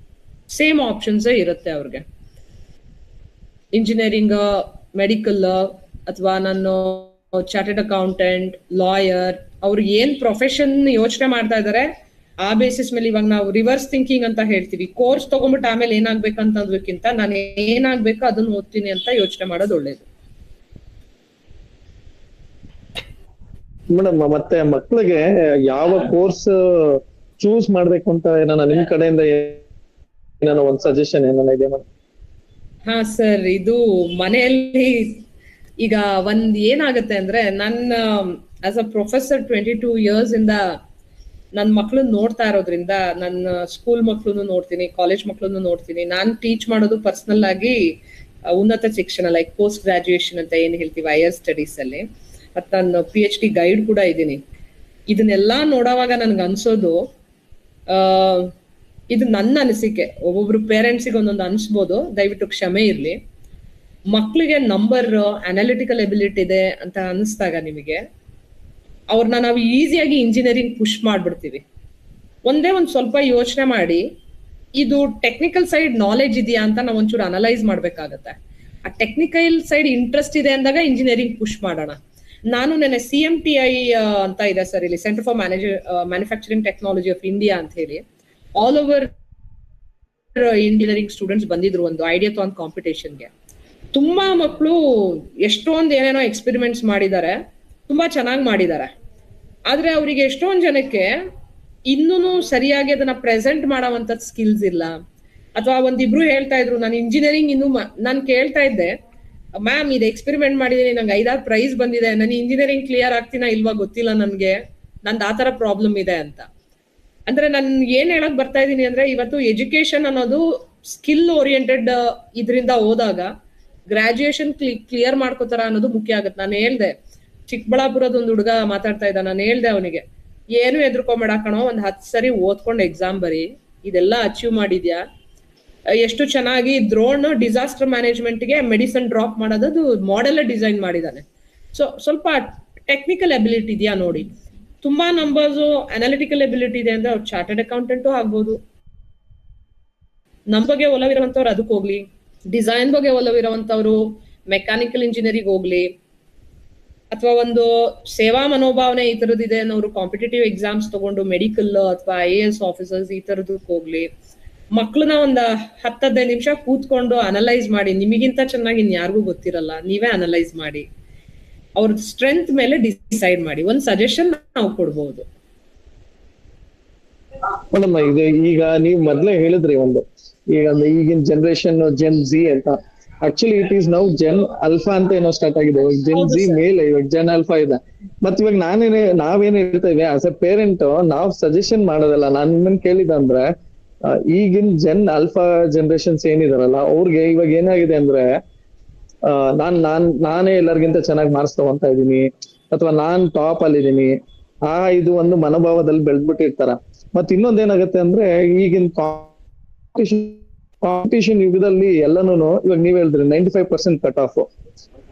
ಸೇಮ್ ಆಪ್ಷನ್ಸ್ ಇರುತ್ತೆ ಅವ್ರಿಗೆ. ಇಂಜಿನಿಯರಿಂಗ್, ಮೆಡಿಕಲ್, ಅಥವಾ ನಾನು ಚಾರ್ಟೆಡ್ ಅಕೌಂಟೆಂಟ್, ಲಾಯರ್, ಅವ್ರು ಏನ್ ಪ್ರೊಫೆಷನ್ ಯೋಚನೆ ಮಾಡ್ತಾ ಇದಾರೆ ಆ ಬೇಸಿಸ್ ಮೇಲೆ ಇವಾಗ ನಾವು ರಿವರ್ಸ್ ಥಿಂಕಿಂಗ್ ಅಂತ ಹೇಳ್ತೀವಿ. ಕೋರ್ಸ್ ತಗೊಂಡ್ಬಿಟ್ಟು ಆಮೇಲೆ ಏನಾಗ್ಬೇಕಂತ ಅದಕ್ಕಿಂತ ನಾನು ಏನಾಗ್ಬೇಕು ಅದನ್ನ ಓದ್ತೀನಿ ಅಂತ ಯೋಚನೆ ಮಾಡೋದು ಒಳ್ಳೇದು. ಮೇಡಮ್ ಮತ್ತೆ ಮಕ್ಳಿಗೆ ಯಾವ ಕೋರ್ಸ್ ಚೂಸ್ ಮಾಡ್ಬೇಕು ಅಂತ ಏನಾನ ನಿಮ್ ಕಡೆಯಿಂದ ಏನಾನ ಒಂದ್ ಸಜೆಷನ್ ಏನಾನ ಇದೆ ಮೇಡಮ್? ಹಾ ಸರ್, ಇದು ಮನೆಯಲ್ಲಿ ಈಗ ಏನಾಗತ್ತೆ ಅಂದ್ರೆ, ನನ್ನ ಆಸ್ ಅ ಪ್ರೊಫೆಸರ್ 22 years ಇಂದ ನನ್ನ ಮಕ್ಳನ್ನ ನೋಡ್ತಾ ಇರೋದ್ರಿಂದ, ನನ್ನ ಸ್ಕೂಲ್ ಮಕ್ಳನ್ನು ನೋಡ್ತೀನಿ, ಕಾಲೇಜ್ ಮಕ್ಳನ್ನು ನೋಡ್ತೀನಿ. ನಾನು ಟೀಚ್ ಮಾಡೋದು ಪರ್ಸನಲ್ ಆಗಿ ಉನ್ನತ ಶಿಕ್ಷಣ, ಲೈಕ್ ಪೋಸ್ಟ್ ಗ್ರಾಜುಯೇಷನ್ ಅಂತ ಏನ್ ಹೇಳ್ತೀವಿ, ಹೈಯರ್ ಸ್ಟಡೀಸ್ ಅಲ್ಲಿ. ಮತ್ತು ನಾನು PhD ಗೈಡ್ ಕೂಡ ಇದ್ದೀನಿ. ಇದನ್ನೆಲ್ಲಾ ನೋಡೋವಾಗ ನನ್ಗೆ ಅನ್ಸೋದು, ಇದು ನನ್ನ ಅನಿಸಿಕೆ, ಒಬ್ಬೊಬ್ರು ಪೇರೆಂಟ್ಸಿಗೆ ಒಂದೊಂದು ಅನ್ಸ್ಬೋದು, ದಯವಿಟ್ಟು ಕ್ಷಮೆ ಇರ್ಲಿ. ಮಕ್ಳಿಗೆ ನಂಬರ್ ಅನಾಲಿಟಿಕಲ್ ಎಬಿಲಿಟಿ ಇದೆ ಅಂತ ಅನಿಸ್ದಾಗ ನಿಮಗೆ, ಅವ್ರನ್ನ ನಾವು ಈಸಿಯಾಗಿ ಇಂಜಿನಿಯರಿಂಗ್ ಪುಷ್ ಮಾಡ್ಬಿಡ್ತೀವಿ. ಒಂದ್ ಸ್ವಲ್ಪ ಯೋಚನೆ ಮಾಡಿ, ಇದು ಟೆಕ್ನಿಕಲ್ ಸೈಡ್ ನಾಲೆಜ್ ಇದೆಯಾ ಅಂತ ನಾವು ಒಂಚೂರು ಅನಲೈಸ್ ಮಾಡ್ಬೇಕಾಗತ್ತೆ. ಆ ಟೆಕ್ನಿಕಲ್ ಸೈಡ್ ಇಂಟ್ರೆಸ್ಟ್ ಇದೆ ಅಂದಾಗ ಇಂಜಿನಿಯರಿಂಗ್ ಪುಷ್ ಮಾಡೋಣ. ನಾನು ನೆನ್ನೆ CMTI ಅಂತ ಇದೆ ಸರ್, ಇಲ್ಲಿ centre for manufacturing technology of India ಅಂತ ಹೇಳಿ, ಆಲ್ ಓವರ್ ಇಂಜಿನಿಯರಿಂಗ್ ಸ್ಟೂಡೆಂಟ್ಸ್ ಬಂದಿದ್ರು ಒಂದು ಐಡಿಯಾಥಾನ್ ಕಾಂಪಿಟೇಷನ್ಗೆ. ತುಂಬಾ ಮಕ್ಕಳು ಎಷ್ಟೊಂದು ಏನೇನೋ ಎಕ್ಸ್ಪೆರಿಮೆಂಟ್ಸ್ ಮಾಡಿದ್ದಾರೆ, ತುಂಬಾ ಚೆನ್ನಾಗಿ ಮಾಡಿದ್ದಾರೆ. ಆದ್ರೆ ಅವರಿಗೆ ಎಷ್ಟೊಂದು ಜನಕ್ಕೆ ಇನ್ನೂ ಸರಿಯಾಗಿ ಅದನ್ನ ಪ್ರೆಸೆಂಟ್ ಮಾಡೋವಂಥದ್ದು ಸ್ಕಿಲ್ಸ್ ಇಲ್ಲ. ಅಥವಾ ಒಂದಿಬ್ರು ಹೇಳ್ತಾ ಇದ್ರು, ನಾನು ಇಂಜಿನಿಯರಿಂಗ್ ನಾನು ಕೇಳ್ತಾ ಇದ್ದೆ, ಮ್ಯಾಮ್ ಇದು ಎಕ್ಸ್ಪೆರಿಮೆಂಟ್ ಮಾಡಿದೀನಿ, ನಂಗೆ 5-6 ಪ್ರೈಸ್ ಬಂದಿದೆ, ನಾನು ಇಂಜಿನಿಯರಿಂಗ್ ಕ್ಲಿಯರ್ ಆಗ್ತೀನಾ ಇಲ್ವಾ ಗೊತ್ತಿಲ್ಲ ನನ್ಗೆ, ನಂದು ಆ ತರ ಪ್ರಾಬ್ಲಮ್ ಇದೆ ಅಂತ. ಅಂದ್ರೆ ನಾನು ಏನ್ ಹೇಳಕ್ ಬರ್ತಾ ಇದೀನಿ ಅಂದ್ರೆ, ಇವತ್ತು ಎಜುಕೇಶನ್ ಅನ್ನೋದು ಸ್ಕಿಲ್ ಓರಿಯೆಂಟೆಡ್ ಇದರಿಂದ ಹೋದಾಗ ಗ್ರಾಜುಯೇಷನ್ ಕ್ಲಿಯರ್ ಮಾಡ್ಕೋತಾರ ಅನ್ನೋದು ಮುಖ್ಯ ಆಗುತ್ತೆ. ನಾನು ಹೇಳ್ದೆ, ಚಿಕ್ಕಬಳ್ಳಾಪುರದ ಒಂದು ಹುಡುಗ ಮಾತಾಡ್ತಾ ಇದ್ದ, ನಾನು ಹೇಳ್ದೆ ಅವನಿಗೆ, ಏನು ಎದುರ್ಕೊಂಬೇಡ ಕಣೋ, ಒಂದ್ 10 ಸರಿ ಓದ್ಕೊಂಡು ಎಕ್ಸಾಮ್ ಬರಿ, ಇದೆಲ್ಲ ಅಚೀವ್ ಮಾಡಿದ್ಯಾ. ಎಷ್ಟು ಚೆನ್ನಾಗಿ ಡ್ರೋನ್ ಡಿಸಾಸ್ಟರ್ ಮ್ಯಾನೇಜ್ಮೆಂಟ್ಗೆ ಮೆಡಿಸಿನ್ ಡ್ರಾಪ್ ಮಾಡೋದು ಮಾಡೆಲ್ ಡಿಸೈನ್ ಮಾಡಿದ್ದಾನೆ. ಸೊ ಸ್ವಲ್ಪ ಟೆಕ್ನಿಕಲ್ ಎಬಿಲಿಟಿ ಇದೆಯಾ ನೋಡಿ. ತುಂಬಾ ನಂಬರ್ಸ್ ಅನಾಲಿಟಿಕಲ್ ಎಬಿಲಿಟಿ ಇದೆ ಅಂದ್ರೆ ಅವ್ರು ಚಾರ್ಟರ್ಡ್ ಅಕೌಂಟೆಂಟು ಆಗ್ಬೋದು. ನಮ್ ಬಗ್ಗೆ ಒಲವಿರುವಂತವ್ರು ಅದಕ್ಕೆ ಹೋಗ್ಲಿ, ಡಿಸೈನ್ ಬಗ್ಗೆ ಒಲವಿರುವಂತವ್ರು ಮೆಕ್ಯಾನಿಕಲ್ ಇಂಜಿನಿಯರಿಂಗ್ ಹೋಗ್ಲಿ, ಅಥವಾ ಒಂದು ಸೇವಾ ಮನೋಭಾವನೆ ಈ ತರದಿದೆ ಅನ್ನೋರು ಕಾಂಪಿಟೇಟಿವ್ ಎಕ್ಸಾಮ್ಸ್ ತಗೊಂಡು ಮೆಡಿಕಲ್ ಅಥವಾ IAS ಆಫೀಸರ್ಸ್ ಈ ತರದಕ್ಕೆ ಹೋಗ್ಲಿ. ಮಕ್ಳನ್ನ ಒಂದ್ 10-15 ನಿಮಿಷ ಕೂತ್ಕೊಂಡು ಅನಲೈಸ್ ಮಾಡಿ, ನಿಮಗಿಂತ ಚೆನ್ನಾಗಿ ಇನ್ಯಾರಿಗೂ ಗೊತ್ತಿರಲ್ಲ, ನೀವೇ ಅನಲೈಸ್ ಮಾಡಿ, ಅವ್ರ ಸ್ಟ್ರೆಂತ್ ಮೇಲೆ ಡಿಸೈಡ್ ಮಾಡಿ. ಒಂದ್ ಸಜೆಷನ್ ನಾವು ಕೊಡ್ಬೋದು. ಮೇಡಮ್ ಈಗ ನೀವ್ ಮೊದ್ಲೇ ಹೇಳಿದ್ರಿ ಈಗ ಈಗಿನ ಜನರೇಷನ್ Gen Z ಅಂತ. Actually it is now Gen Alpha ಅಂತ ಏನೋ ಸ್ಟಾರ್ಟ್ ಆಗಿದೆ. Gen Z ಮೇಲೆ ಇವಾಗ Gen Alpha ಇದೆ. ಮತ್ ಇವಾಗ ನಾವೇನ್ ಹೇಳ್ತೇವೆ ಆಸ್ ಎ ಪೇರೆಂಟ್, ನಾವ್ ಸಜೆಷನ್ ಮಾಡೋದಲ್ಲ. ನಾನ್ ನಿಮ್ಮನ್ ಕೇಳಿದಂದ್ರೆ, ಈಗಿನ Gen Alpha ಜನರೇಷನ್ಸ್ ಏನಿದಾರಲ್ಲ, ಅವ್ರಿಗೆ ಇವಾಗ ಏನಾಗಿದೆ ಅಂದ್ರೆ, ನಾನೇ ಎಲ್ಲರಿಗಿಂತ ಚೆನ್ನಾಗಿ ಮಾರ್ಕ್ಸ್ ತಗೊಂತಾ ಇದೀನಿ, ಅಥವಾ ನಾನ್ ಟಾಪ್ ಅಲ್ಲಿ ಇದೀನಿ, ಇದು ಒಂದು ಮನೋಭಾವದಲ್ಲಿ ಬೆಳೆದ್ಬಿಟ್ಟಿರ್ತಾರ. ಮತ್ ಇನ್ನೊಂದೇನಾಗತ್ತೆ ಅಂದ್ರೆ, ಈಗಿನ ಕಾಂಪಿಟೇಷನ್ ಯುಗದಲ್ಲಿ ಎಲ್ಲನೂ ಇವಾಗ ನೀವ್ ಹೇಳಿದ್ರಿ 95% ಕಟ್ ಆಫ್,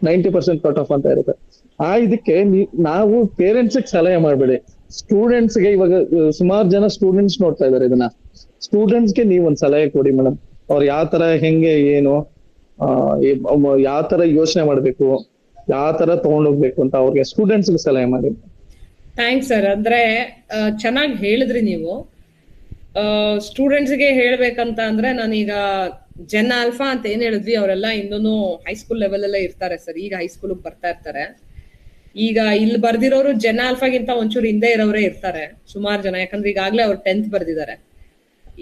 90% ಕಟ್ ಆಫ್ ಅಂತ ಇರುತ್ತೆ. ಇದಕ್ಕೆ ನಾವು ಪೇರೆಂಟ್ಸ್ ಸಲಹೆ ಮಾಡ್ಬೇಡಿ, ಸ್ಟೂಡೆಂಟ್ಸ್ಗೆ. ಇವಾಗ ಸುಮಾರು ಜನ ಸ್ಟೂಡೆಂಟ್ಸ್ ನೋಡ್ತಾ ಇದಾರೆ ಇದನ್ನ. ಸ್ಟೂಡೆಂಟ್ಸ್ಗೆ ನೀವ್ ಒಂದ್ ಸಲಹೆ ಕೊಡಿ ಮೇಡಮ್. ಅವ್ರು ಯಾವ ತರ ಹೆಂಗೆ ಏನು ಯಾವ ತರ ಯೋಚನೆ ಮಾಡ್ಬೇಕು, ಯಾವ ತರ ತಗೊಂಡೋಗ್ಬೇಕು ಅಂತ ಅವ್ರಿಗೆ ಸ್ಟೂಡೆಂಟ್ಸ್ಗೆ ಸಲಹೆ ಮಾಡಿ. Thanks sir. ಅಂದ್ರೆ ಚೆನ್ನಾಗಿ ಹೇಳಿದ್ರಿ ನೀವು. ಸ್ಟೂಡೆಂಟ್ಸ್ಗೆ ಹೇಳ್ಬೇಕಂತ ಅಂದ್ರೆ, ನಾನೀಗ Gen Alpha ಅಂತ ಏನ್ ಹೇಳಿದ್ವಿ, ಅವರೆಲ್ಲ ಇನ್ನೂ ಹೈಸ್ಕೂಲ್ ಲೆವೆಲ್ ಅಲ್ಲೇ ಇರ್ತಾರೆ ಸರ್. ಈಗ ಹೈಸ್ಕೂಲ್ ಬರ್ತಾ ಇರ್ತಾರೆ. ಈಗ ಇಲ್ಲಿ ಬರ್ದಿರೋರು Gen Alpha ಗಿಂತ ಒಂಚೂರು ಹಿಂದೆ ಇರೋರೇ ಇರ್ತಾರೆ ಸುಮಾರು ಜನ, ಯಾಕಂದ್ರೆ ಈಗಾಗ್ಲೇ ಅವ್ರು 10th ಬರ್ದಿದ್ದಾರೆ.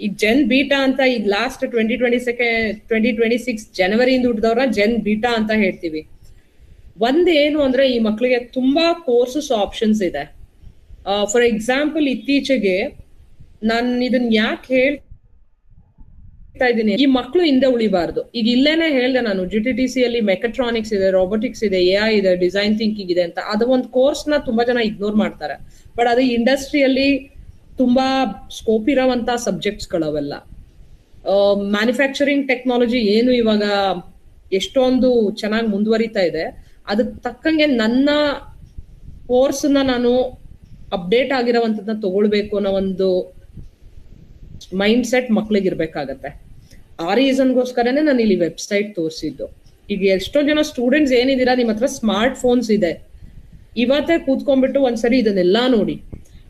ಈಗ Gen Beta ಅಂತ ಈಗ ಲಾಸ್ಟ್ 2026 ಜನವರಿಯಿಂದ ಹುಟ್ಟಿದವ್ರ Gen Beta ಅಂತ ಹೇಳ್ತೀವಿ. ಏನು ಅಂದ್ರೆ, ಈ ಮಕ್ಳಿಗೆ ತುಂಬಾ ಕೋರ್ಸಸ್ ಆಪ್ಷನ್ಸ್ ಇದೆ. ಫಾರ್ ಎಕ್ಸಾಂಪಲ್, ಇತ್ತೀಚೆಗೆ ನಾನು ಇದನ್ನ ಯಾಕೆ ಹೇಳ್ತಾ ಇದ್ದೀನಿ, ಈ ಮಕ್ಳು ಹಿಂದೆ ಉಳಿಬಾರ್ದು. ಈಗ ಇಲ್ಲೇನೆ ಹೇಳ್ದೆ ನಾನು, GTTC ಅಲ್ಲಿ ಮೆಕಟ್ರಾನಿಕ್ಸ್ ಇದೆ, ರೋಬೋಟಿಕ್ಸ್ ಇದೆ, AI ಇದೆ, ಡಿಸೈನ್ ಥಿಂಕಿಂಗ್ ಇದೆ ಅಂತ. ಅದು ಒಂದು ಕೋರ್ಸ್ ನ ತುಂಬಾ ಜನ ಇಗ್ನೋರ್ ಮಾಡ್ತಾರೆ. ಬಟ್ ಅದು ಇಂಡಸ್ಟ್ರಿಯಲ್ಲಿ ತುಂಬಾ ಸ್ಕೋಪ್ ಇರೋವಂತ ಸಬ್ಜೆಕ್ಟ್ಸ್ ಗಳವೆಲ್ಲ. ಮ್ಯಾನುಫ್ಯಾಕ್ಚರಿಂಗ್ ಟೆಕ್ನಾಲಜಿ ಏನು ಇವಾಗ ಎಷ್ಟೊಂದು ಚೆನ್ನಾಗಿ ಮುಂದುವರಿತಾ ಇದೆ, ಅದಕ್ಕೆ ತಕ್ಕಂಗೆ ನನ್ನ ಕೋರ್ಸ್ ನಾನು ಅಪ್ಡೇಟ್ ಆಗಿರೋವಂಥದ್ದನ್ನ ತಗೊಳ್ಬೇಕು ಅನ್ನೋ ಒಂದು ಮೈಂಡ್ ಸೆಟ್ ಮಕ್ಳಿಗೆ ಇರ್ಬೇಕಾಗತ್ತೆ. ಆ ರೀಸನ್ಗೋಸ್ಕರನೇ ನಾನು ಇಲ್ಲಿ ವೆಬ್ಸೈಟ್ ತೋರಿಸಿದ್ದು. ಈಗ ಎಷ್ಟೋ ಜನ ಸ್ಟೂಡೆಂಟ್ಸ್ ಏನಿದ್ದೀರಾ, ನಿಮ್ಮ ಹತ್ರ ಸ್ಮಾರ್ಟ್ ಫೋನ್ಸ್ ಇದೆ, ಇವತ್ತೇ ಕೂತ್ಕೊಂಡ್ಬಿಟ್ಟು ಒಂದ್ಸರಿ ಇದನ್ನೆಲ್ಲಾ ನೋಡಿ.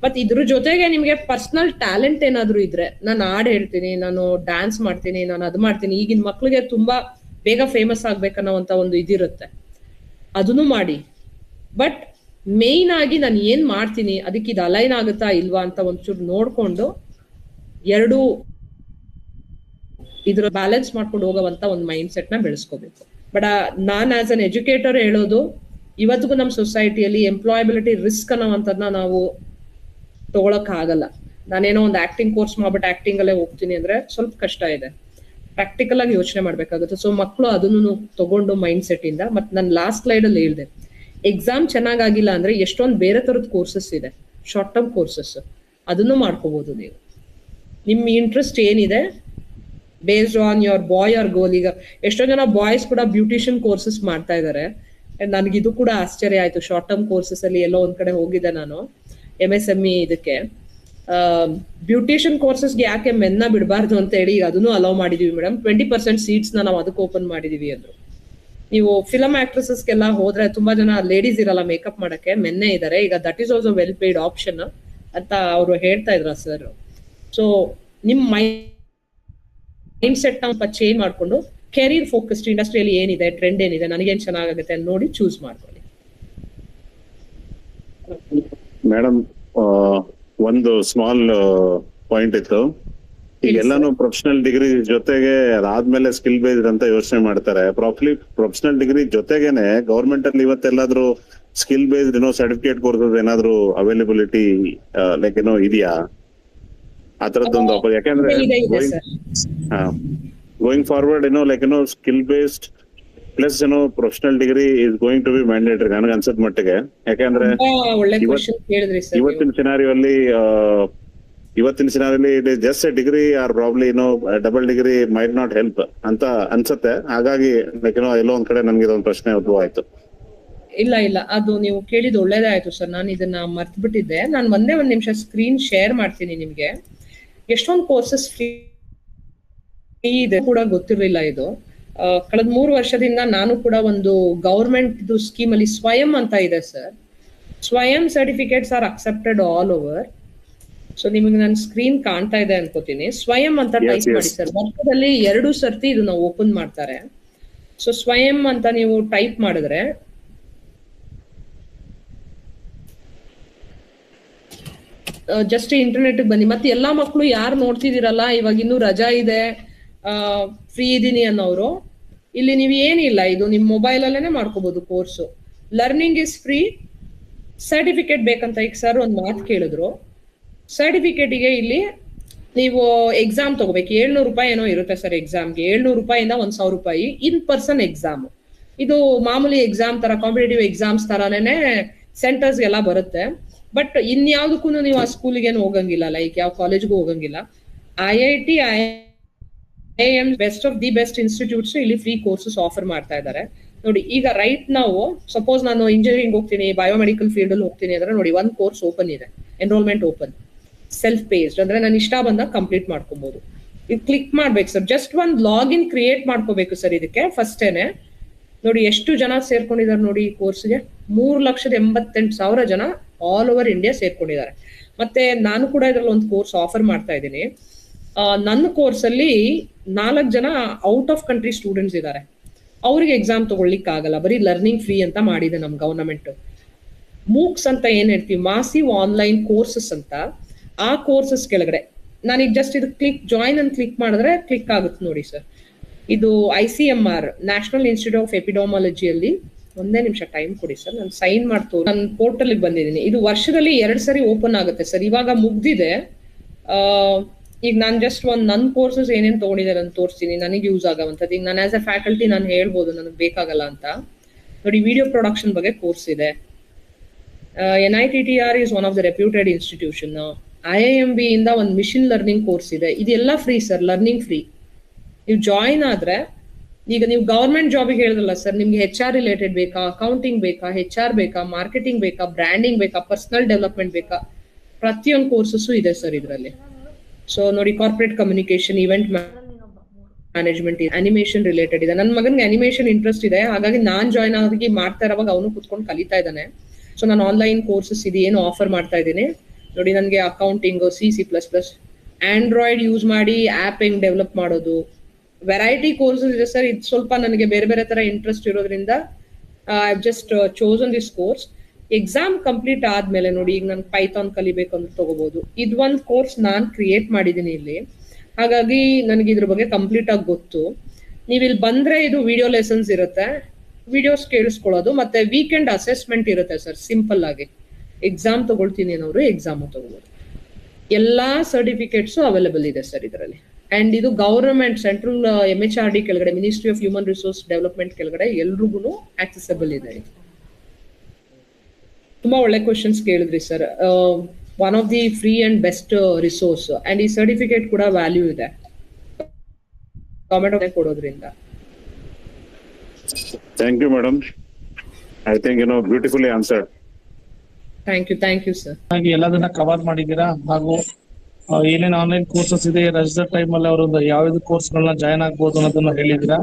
ಮತ್ ಇದ್ರ ಜೊತೆಗೆ ನಿಮ್ಗೆ ಪರ್ಸನಲ್ ಟ್ಯಾಲೆಂಟ್ ಏನಾದ್ರು ಇದ್ರೆ, ನಾನು ಹಾಡ್ ಹೇಳ್ತೀನಿ, ನಾನು ಡ್ಯಾನ್ಸ್ ಮಾಡ್ತೀನಿ, ನಾನು ಅದು ಮಾಡ್ತೀನಿ. ಈಗಿನ ಮಕ್ಳಿಗೆ ತುಂಬಾ ಬೇಗ ಫೇಮಸ್ ಆಗ್ಬೇಕನ್ನೋ ಒಂದು ಇದಿರುತ್ತೆ, ಅದನ್ನು ಮಾಡಿ. ಬಟ್ ಮೇನ್ ಆಗಿ ನಾನು ಏನ್ ಮಾಡ್ತೀನಿ ಅದಕ್ಕೆ ಇದು ಅಲೈನ್ ಆಗುತ್ತಾ ಇಲ್ವಾ ಅಂತ ಒಂಚೂರು ನೋಡ್ಕೊಂಡು ಎರಡು ಇದ್ರ ಬ್ಯಾಲೆನ್ಸ್ ಮಾಡ್ಕೊಂಡು ಹೋಗುವಂತ ಒಂದು ಮೈಂಡ್ ಸೆಟ್ ನ ಬೆಳೆಸ್ಕೋಬೇಕು. ಬಟ್ ನಾನ್ ಆಸ್ ಅನ್ ಎಜುಕೇಟರ್ ಹೇಳೋದು, ಇವತ್ತಿಗೂ ನಮ್ಮ ಸೊಸೈಟಿಯಲ್ಲಿ ಎಂಪ್ಲಾಯಬಿಲಿಟಿ ರಿಸ್ಕ್ ಅನ್ನೋವಂಥದ್ನ ನಾವು ತಗೊಳಕ್ ಆಗಲ್ಲ. ನಾನೇನೋ ಒಂದು ಆಕ್ಟಿಂಗ್ ಕೋರ್ಸ್ ಮಾಡ್ಬಿಟ್ಟು ಆಕ್ಟಿಂಗ್ ಅಲ್ಲೇ ಹೋಗ್ತೀನಿ ಅಂದ್ರೆ ಸ್ವಲ್ಪ ಕಷ್ಟ ಇದೆ. ಪ್ರಾಕ್ಟಿಕಲ್ ಆಗಿ ಯೋಚನೆ ಮಾಡ್ಬೇಕಾಗುತ್ತೆ. ಸೊ ಮಕ್ಕಳು ಅದನ್ನು ತಗೊಂಡು ಮೈಂಡ್ ಸೆಟ್ ಇಂದ, ಮತ್ತೆ ನಾನು ಲಾಸ್ಟ್ ಸ್ಲೈಡ್ ಅಲ್ಲಿ ಹೇಳಿದೆ, ಎಕ್ಸಾಮ್ ಚೆನ್ನಾಗಿಲ್ಲ ಅಂದ್ರೆ ಎಷ್ಟೊಂದು ಬೇರೆ ತರದ ಕೋರ್ಸಸ್ ಇದೆ, ಶಾರ್ಟ್ ಟರ್ಮ್ ಕೋರ್ಸಸ್, ಅದನ್ನು ಮಾಡ್ಕೋಬಹುದು ನೀವು. ನಿಮ್ ಇಂಟ್ರೆಸ್ಟ್ ಏನಿದೆ based on your boy or goal. ಈಗ ಎಷ್ಟೋ ಜನ ಬಾಯ್ಸ್ ಕೂಡ ಬ್ಯೂಟಿಷಿಯನ್ ಕೋರ್ಸಸ್ ಮಾಡ್ತಾ ಇದಾರೆ. ನನಗಿದು ಕೂಡ ಆಶ್ಚರ್ಯ ಆಯ್ತು. ಶಾರ್ಟ್ ಟರ್ಮ್ ಕೋರ್ಸಸ್ ಅಲ್ಲಿ ಎಲ್ಲೋ ಒಂದ್ ಕಡೆ ಹೋಗಿದ್ದೆ ನಾನು MSME ಇದಕ್ಕೆ. ಬ್ಯೂಟಿಷಿಯನ್ ಕೋರ್ಸಸ್ಗೆ ಯಾಕೆ ಮೆನ್ನ ಬಿಡಬಾರ್ದು ಅಂತ ಹೇಳಿ ಈಗ ಅದನ್ನು ಅಲೌ ಮಾಡಿದೀವಿ ಮೇಡಮ್. 20% ಸೀಟ್ಸ್ ನಾವು ಅದಕ್ಕೆ ಓಪನ್ ಮಾಡಿದೀವಿ ಅಂದ್ರು. ನೀವು ಫಿಲಮ್ ಆಕ್ಟ್ರೆಸಸ್ಗೆಲ್ಲ ಹೋದ್ರೆ ತುಂಬಾ ಜನ ಲೇಡೀಸ್ ಇರಲ್ಲ ಮೇಕಪ್ ಮಾಡಕ್ಕೆ, ಮೆನ್ನೆ ಇದಾರೆ. ಈಗ that is also well paid option ಅಂತ ಅವರು ಹೇಳ್ತಾ ಇದ್ರ ಸರ್. ಸೊ ನಿಮ್ ಮೈಂಡ್ ಸೆಟ್ ನ ಚೇಂಜ್ ಮಾಡ್ಕೊಂಡು ಕೆರಿಯರ್ ಫೋಕಸ್ಡ್ ಇಂಡಸ್ಟ್ರಿಯಲ್ಲಿ ಏನಿದೆ, ಟ್ರೆಂಡ್ ಏನಿದೆ, ನನಗೇನ್ ಚೆನ್ನಾಗುತ್ತೆ ಅಂತ ನೋಡಿ ಚೂಸ್ ಮಾಡ್ಕೊಳ್ಳಿ. ಮೇಡಮ್ ಒಂದು ಸ್ಮಾಲ್ ಪಾಯಿಂಟ್ ಇತ್ತು. ಈಗ ಎಲ್ಲಾನು ಪ್ರೊಫೆಷನಲ್ ಡಿಗ್ರಿ ಜೊತೆಗೆ ಅದಾದ್ಮೇಲೆ ಸ್ಕಿಲ್ ಬೇಸ್ಡ್ ಅಂತ ಯೋಚನೆ ಮಾಡ್ತಾರೆ. ಪ್ರೊಫೆಷನಲ್ ಡಿಗ್ರಿ ಜೊತೆಗೇನೆ ಗವರ್ಮೆಂಟ್ ಅಲ್ಲಿ ಇವತ್ತೆಲ್ಲಾದ್ರೂ ಸ್ಕಿಲ್ ಬೇಸ್ಡ್ ಸರ್ಟಿಫಿಕೇಟ್ ಕೋರ್ಸಸ್ ಏನಾದ್ರು ಅವೈಲಬಿಲಿಟಿ ಲೈಕ್ ಇದೆಯಾ ಆ ತರದ್ದೊಂದು? ಯಾಕಂದ್ರೆ going forward skill based plus professional degree is going to be mandatory ನನಗೆ ಅನ್ಸದ್ ಮಟ್ಟಿಗೆ. ಯಾಕಂದ್ರೆ ಇವತ್ತಿನ ಸಿನಾರಿಯಲ್ಲಿ it is just a degree or probably double degree might not help ಅಂತ ಅನ್ಸುತ್ತೆ. ಹಾಗಾಗಿ ಎಲ್ಲೋ ಒಂದ್ ಕಡೆ ನನ್ಗೆ ಇದೊಂದು ಪ್ರಶ್ನೆ ಉದ್ಭವ ಆಯ್ತು. ಇಲ್ಲ ಅದು ನೀವು ಕೇಳಿದ್ ಒಳ್ಳೇದೇ ಆಯ್ತು ಸರ್. ನಾನು ಇದನ್ನ ಮರ್ತ್ ಬಿಟ್ಟಿದ್ದೆ. ನಾನು ಒಂದ್ ನಿಮಿಷ ಸ್ಕ್ರೀನ್ ಶೇರ್ ಮಾಡ್ತೀನಿ ನಿಮ್ಗೆ. ಎಷ್ಟೊಂದು ಕೋರ್ಸಸ್ ಫ್ರೀ ಇದೆ ಕೂಡ ಗೊತ್ತಿರಲಿಲ್ಲ ಇದು. ಕಳೆದ 3 ವರ್ಷದಿಂದ ನಾನು ಕೂಡ ಒಂದು ಗವರ್ಮೆಂಟ್ ಸ್ಕೀಮ್ ಅಲ್ಲಿ ಸ್ವಯಂ ಅಂತ ಇದೆ sir. Swayam certificates are accepted all over. So ನಿಮಗೆ ನನ್ನ ಸ್ಕ್ರೀನ್ ಕಾಣ್ತಾ ಇದೆ ಅನ್ಕೋತೀನಿ. ಸ್ವಯಂ ಅಂತ ಟೈಪ್ ಮಾಡಿ ಸರ್. ವರ್ಷದಲ್ಲಿ 2 ಸರ್ತಿ ಇದನ್ನ ಓಪನ್ ಮಾಡ್ತಾರೆ. ಸೊ ಸ್ವಯಂ ಅಂತ ನೀವು ಟೈಪ್ ಮಾಡಿದ್ರೆ ಜಸ್ಟ್ ಇಂಟರ್ನೆಟ್ ಬನ್ನಿ. ಮತ್ತೆ ಎಲ್ಲಾ ಮಕ್ಕಳು ಯಾರು ನೋಡ್ತಿದ್ದೀರಲ್ಲ, ಇವಾಗ ಇನ್ನೂ ರಜಾ ಇದೆ, ಫ್ರೀ ಇದೀನಿ ಅನ್ನೋರು, ಇಲ್ಲಿ ನೀವು ಏನಿಲ್ಲ, ಇದು ನಿಮ್ ಮೊಬೈಲ್ ಅಲ್ಲೇನೆ ಮಾಡ್ಕೋಬಹುದು course. Learning is free. Certificate ಬೇಕಂತ ಈಗ ಸರ್ ಒಂದ್ ಮಾತು ಕೇಳಿದ್ರು. ಸರ್ಟಿಫಿಕೇಟಿಗೆ ಇಲ್ಲಿ ನೀವು ಎಕ್ಸಾಮ್ ತಗೋಬೇಕು. 700 ರೂಪಾಯಿ ಏನೋ ಇರುತ್ತೆ ಸರ್ ಎಕ್ಸಾಮ್ಗೆ. 700 ರೂಪಾಯಿಂದ 1000 ರೂಪಾಯಿ ಇನ್ ಪರ್ಸನ್ ಎಕ್ಸಾಮ್. ಇದು ಮಾಮೂಲಿ ಎಕ್ಸಾಮ್ ತರ, ಕಾಂಪಿಟೇಟಿವ್ ಎಕ್ಸಾಮ್ಸ್ ತರಾನೇ ಸೆಂಟರ್ಸ್ ಎಲ್ಲ ಬರುತ್ತೆ. ಬಟ್ ಇನ್ಯಾವುದಕ್ಕೂ ನೀವು ಆ ಸ್ಕೂಲಿಗೆ ಹೋಗಂಗಿಲ್ಲ, ಲೈಕ್ ಯಾವ ಕಾಲೇಜ್ಗೂ ಹೋಗಂಗಿಲ್ಲ. IIT, IIM best of the best institutes ಇಲ್ಲಿ ಫ್ರೀ ಕೋರ್ಸಸ್ ಆಫರ್ ಮಾಡ್ತಾ ಇದ್ದಾರೆ ನೋಡಿ. ಈಗ ರೈಟ್ ನಾವು ಸಪೋಸ್ ನಾನು ಇಂಜಿನಿಯರಿಂಗ್ ಹೋಗ್ತೀನಿ, ಬಯೋಮೆಡಿಕಲ್ ಫೀಲ್ಡ್ ಅಲ್ಲಿ ಹೋಗ್ತೀನಿ ಅಂದ್ರೆ ನೋಡಿ, ಒಂದು ಕೋರ್ಸ್ ಓಪನ್ ಇದೆ, ಎನ್ರೋಲ್ಮೆಂಟ್ ಓಪನ್, ಸೆಲ್ಫ್ ಪೇಸ್ಡ್, ಅಂದ್ರೆ ನಾನು ಇಷ್ಟ ಬಂದಾಗ ಕಂಪ್ಲೀಟ್ ಮಾಡ್ಕೊಬಹುದು. ಇದು ಕ್ಲಿಕ್ ಮಾಡ್ಬೇಕು ಸರ್. ಜಸ್ಟ್ ಒಂದು ಲಾಗಿನ್ ಕ್ರಿಯೇಟ್ ಮಾಡ್ಕೋಬೇಕು ಸರ್. ಇದಕ್ಕೆ ಫಸ್ಟೇನೆ ನೋಡಿ ಎಷ್ಟು ಜನ ಸೇರ್ಕೊಂಡಿದ್ದಾರೆ ನೋಡಿ ಈ ಕೋರ್ಸ್ಗೆ. 3,88,000 ಜನ ಆಲ್ ಓವರ್ ಇಂಡಿಯಾ ಸೇರ್ಕೊಂಡಿದ್ದಾರೆ. ಮತ್ತೆ ನಾನು ಕೂಡ ಇದ್ರಲ್ಲಿ ಒಂದು ಕೋರ್ಸ್ ಆಫರ್ ಮಾಡ್ತಾ ಇದ್ದೀನಿ. ನನ್ನ ಕೋರ್ಸ್ ಅಲ್ಲಿ 4 ಜನ ಔಟ್ ಆಫ್ ಕಂಟ್ರಿ ಸ್ಟೂಡೆಂಟ್ಸ್ ಇದ್ದಾರೆ. ಅವ್ರಿಗೆ ಎಕ್ಸಾಮ್ ತಗೊಳ್ಲಿಕ್ಕೆ ಆಗಲ್ಲ, ಬರೀ ಲರ್ನಿಂಗ್ ಫ್ರೀ ಅಂತ ಮಾಡಿದೆ ನಮ್ ಗವರ್ನಮೆಂಟ್. ಮೂಕ್ಸ್ ಅಂತ ಏನ್ ಹೇಳ್ತೀವಿ, ಮಾಸಿವ್ ಆನ್ಲೈನ್ ಕೋರ್ಸಸ್ ಅಂತ. ಆ ಕೋರ್ಸಸ್ ಕೆಳಗಡೆ ನಾನೀಗ ಜಸ್ಟ್ ಇದು ಜಾಯಿನ್ ಅಂತ ಕ್ಲಿಕ್ ಮಾಡಿದ್ರೆ ಕ್ಲಿಕ್ ಆಗುತ್ತೆ ನೋಡಿ ಸರ್. ಇದು ICMR ನ್ಯಾಷನಲ್ ಇನ್ಸ್ಟಿಟ್ಯೂಟ್ ಆಫ್ ಎಪಿಡಾಮಾಲಜಿಯಲ್ಲಿ. ಒಂದೇ ನಿಮಿಷ ಟೈಮ್ ಕೊಡಿ ಸರ್, ನಾನು ಸೈನ್ ಮಾಡ್ತು. ನನ್ನ ಪೋರ್ಟಲ್ ಬಂದಿದ್ದೀನಿ. ಇದು ವರ್ಷದಲ್ಲಿ 2 ಸರಿ ಓಪನ್ ಆಗುತ್ತೆ ಸರ್. ಇವಾಗ ಮುಗ್ದಿದೆ. ಈಗ ನಾನು ಜಸ್ಟ್ ನನ್ನ ಕೋರ್ಸಸ್ ಏನೇನು ತಗೊಂಡಿದ್ದಾರೆ ಅಂತ ತೋರಿಸ್ತೀನಿ, ನನಗೆ ಯೂಸ್ ಆಗೋವಂಥದ್ದು. ಈಗ ನಾನು ಆಸ್ ಎ ಫ್ಯಾಕಲ್ಟಿ ನಾನು ಹೇಳ್ಬೋದು ನನಗೆ ಬೇಕಾಗಲ್ಲ ಅಂತ. ನೋಡಿ, ವಿಡಿಯೋ ಪ್ರೊಡಕ್ಷನ್ ಬಗ್ಗೆ ಕೋರ್ಸ್ ಇದೆ. NITTR is one of the reputed institution. IIMB ಇಂದ ಒಂದು ಮಿಷಿನ್ ಲರ್ನಿಂಗ್ ಕೋರ್ಸ್ ಇದೆ. ಇದೆಲ್ಲ ಫ್ರೀ ಸರ್, ಲರ್ನಿಂಗ್ ಫ್ರೀ. ನೀವು ಜಾಯಿನ್ ಆದ್ರೆ, ಈಗ ನೀವು ಗವರ್ಮೆಂಟ್ ಜಾಬಿಗೆ ಹೇಳಿದ್ರಲ್ಲ ಸರ್, ನಿಮ್ಗೆ HR ರಿಲೇಟೆಡ್ ಬೇಕಾ, ಅಕೌಂಟಿಂಗ್ ಬೇಕಾ, HR ಬೇಕಾ, ಮಾರ್ಕೆಟಿಂಗ್ ಬೇಕಾ, ಬ್ರ್ಯಾಂಡಿಂಗ್ ಬೇಕಾ, ಪರ್ಸನಲ್ ಡೆವಲಪ್ಮೆಂಟ್ ಬೇಕಾ, ಪ್ರತಿಯೊಂದು ಕೋರ್ಸಸ್ಸು ಇದೆ ಸರ್ ಇದರಲ್ಲಿ. ಸೊ ನೋಡಿ, corporate communication, event management, animation related ಇದೆ. ನನ್ನ ಮಗನ್ಗೆ ಅನಿಮೇಷನ್ ಇಂಟ್ರೆಸ್ಟ್ ಇದೆ, ಹಾಗಾಗಿ ನಾನ್ ಜಾಯ್ನ್ ಆಗಿ ಮಾಡ್ತಾ ಇರೋವಾಗ ಅವನು ಕುತ್ಕೊಂಡು ಕಲಿತಾ ಇದ್ದಾನೆ. ಸೊ ನಾನು ಆನ್ಲೈನ್ ಕೋರ್ಸಸ್ ಇದೇನು ಆಫರ್ ಮಾಡ್ತಾ ಇದ್ದೀನಿ ನೋಡಿ. ನನಗೆ ಅಕೌಂಟಿಂಗ್, C++, ಆಂಡ್ರಾಯ್ಡ್ ಯೂಸ್ ಮಾಡಿ ಆ್ಯಪ್ ಹೆಂಗ್ ಡೆವಲಪ್ ಮಾಡೋದು, ವೆರೈಟಿ ಕೋರ್ಸಸ್ ಇದೆ ಸರ್. ಇದು ಸ್ವಲ್ಪ ನನಗೆ ಬೇರೆ ಬೇರೆ ತರ ಇಂಟ್ರೆಸ್ಟ್ ಇರೋದ್ರಿಂದ I have just chosen this course. Exam complete ಆದ್ಮೇಲೆ ನೋಡಿ, ಈಗ ನನ್ ಪೈಥಾನ್ ಕಲಿಬೇಕು ಅಂತ ತಗೋಬಹುದು. ಇದೊಂದು ಕೋರ್ಸ್ ನಾನ್ ಕ್ರಿಯೇಟ್ ಮಾಡಿದೀನಿ ಇಲ್ಲಿ, ಹಾಗಾಗಿ ನನಗೆ ಇದ್ರ ಬಗ್ಗೆ ಕಂಪ್ಲೀಟ್ ಆಗಿ ಗೊತ್ತು. ನೀವ್ ಇಲ್ಲಿ ಬಂದ್ರೆ ಇದು ವಿಡಿಯೋ ಲೆಸನ್ಸ್ ಇರುತ್ತೆ, ವಿಡಿಯೋಸ್ ಕೇಳಿಸ್ಕೊಳ್ಳೋದು, ಮತ್ತೆ ವೀಕೆಂಡ್ ಅಸೆಸ್ಮೆಂಟ್ ಇರುತ್ತೆ ಸರ್. ಸಿಂಪಲ್ ಆಗಿ ಎಕ್ಸಾಮ್ ತಗೊಳ್ತೀನಿ ಅನ್ನೋರು ಎಕ್ಸಾಮ್ ತಗೋಬಹುದು. ಎಲ್ಲಾ ಸರ್ಟಿಫಿಕೇಟ್ಸ್ ಅವೈಲೇಬಲ್ ಇದೆ ಸರ್ ಇದರಲ್ಲಿ. ಅಂಡ್ ಇದು ಗವರ್ನಮೆಂಟ್ ಸೆಂಟ್ರಲ್ MHRD ಕೆಳಗಡೆ, ministry of human resource development ಕೆಳಗಡೆ ಎಲ್ರಿಗೂ ಆಕ್ಸೆಸಬಲ್ ಇದೆ. ತುಂಬಾ ಒಳ್ಳೆ ಕ್ವಶನ್ಸ್ ಕೇಳಿದ್ರಿ sir. One of the free and best resource, and ಈ ಸರ್ಟಿಫಿಕೇಟ್ ಕೂಡ ವ್ಯಾಲ್ಯೂ ಇದೆ ಗವರ್ನಮೆಂಟ್ ಕೊಡೋದ್ರಿಂದ. Thank you madam. I think beautifully answered. Thank you sir. ಹಾಗೆ ಎಲ್ಲದನ್ನ ಕವರ್ ಮಾಡಿದ್ದೀರಾ. ಹಾಗೂ ಏನೇನು ಆನ್ಲೈನ್ ಕೋರ್ಸಸ್ ಇದೆ, ರಜದ ಟೈಮ್ ಅಲ್ಲಿ ಅವರು ಯಾವ್ದು ಕೋರ್ಸ್ ಗಳನ್ನ ಜಾಯ್ನ್ ಆಗ್ಬೋದು ಅನ್ನೋದನ್ನ ಹೇಳಿದಿರಾ.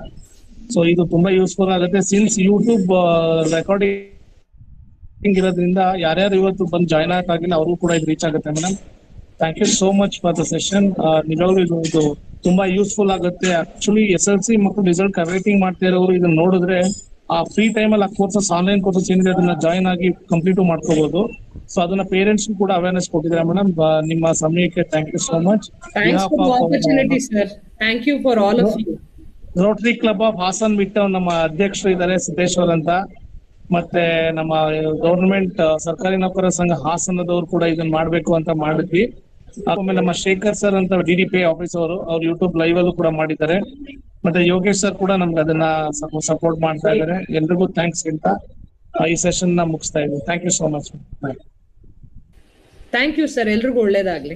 ಸೊ ಇದು ತುಂಬಾ ಯೂಸ್ಫುಲ್ ಆಗುತ್ತೆ. ಸಿನ್ಸ್ ಯೂಟ್ಯೂಬ್ ರೆಕಾರ್ಡಿಂಗ್ ಇರೋದ್ರಿಂದ ಯಾರ್ಯಾರು ಇವತ್ತು ಬಂದು ಜಾಯ್ನ್ ಆಗಿಲ್ಲ ಅವ್ರಿಗೂ ಕೂಡ ಇದು ರೀಚ್ ಆಗುತ್ತೆ madam. Thank you so much for the session. ನಿಜವಾಗ್ಲೂ ಇದು ತುಂಬಾ ಯೂಸ್ಫುಲ್ ಆಗುತ್ತೆ. ಆಕ್ಚುಲಿ SLC ಮಕ್ಕಳು ರಿಸಲ್ಟ್ ಅವೈಟಿಂಗ್ ಮಾಡ್ತಾ ಇರೋರು ಇದನ್ನ ನೋಡಿದ್ರೆ ಆ ಫ್ರೀ ಟೈಮ್ ಅಲ್ಲಿ ಆ ಕೋರ್ಸಸ್, ಆನ್ಲೈನ್ ಕೋರ್ಸಸ್ ಏನಿದೆ ಅದನ್ನ ಜಾಯ್ನ್ ಆಗಿ ಕಂಪ್ಲೀಟ್ ಮಾಡ್ಕೋಬಹುದು. ಸೊ ಅದನ್ನ ಪೇರೆಂಟ್ಸ್ ಕೂಡ ಅವೇರ್ನೆಸ್ ಕೊಟ್ಟಿದ್ದಾರೆ ಮೇಡಮ್. ನಿಮ್ಮ ಸಮಯಕ್ಕೆ thank you so much. Thank you for all of you. Rotary Club of Hassan ಬಿಟ್ಟು ನಮ್ಮ ಅಧ್ಯಕ್ಷರು ಇದ್ದಾರೆ ಸಿದ್ದೇಶ್ವರ್ ಅಂತ, ಮತ್ತೆ ನಮ್ಮ ಗವರ್ನಮೆಂಟ್ ಸರ್ಕಾರಿ ನೌಕರರ ಸಂಘ ಹಾಸನದವ್ರು ಕೂಡ ಇದನ್ನ ಮಾಡ್ಬೇಕು ಅಂತ ಮಾಡಿದ್ವಿ. ಆಮೇಲೆ ನಮ್ಮ ಶೇಖರ್ ಸರ್ ಅಂತ DDPI ಆಫೀಸ್ ಅವರು ಯೂಟ್ಯೂಬ್ ಲೈವ್ ಅಲ್ಲೂ ಕೂಡ ಮಾಡಿದ್ದಾರೆ. ಮತ್ತೆ ಯೋಗೇಶ್ ಸರ್ ಕೂಡ ನಮ್ಗೆ ಅದನ್ನ ಸಪೋರ್ಟ್ ಮಾಡ್ತಾ ಇದ್ದಾರೆ. ಎಲ್ರಿಗೂ ಥ್ಯಾಂಕ್ಸ್ ಅಂತ ಈ ಸೆಷನ್ ನ ಮುಗಿಸ್ತಾ ಇದ್ದೀವಿ. Thank you so much. Thank you sir. ಎಲ್ರಿಗೂ ಒಳ್ಳೇದಾಗ್ಲಿ.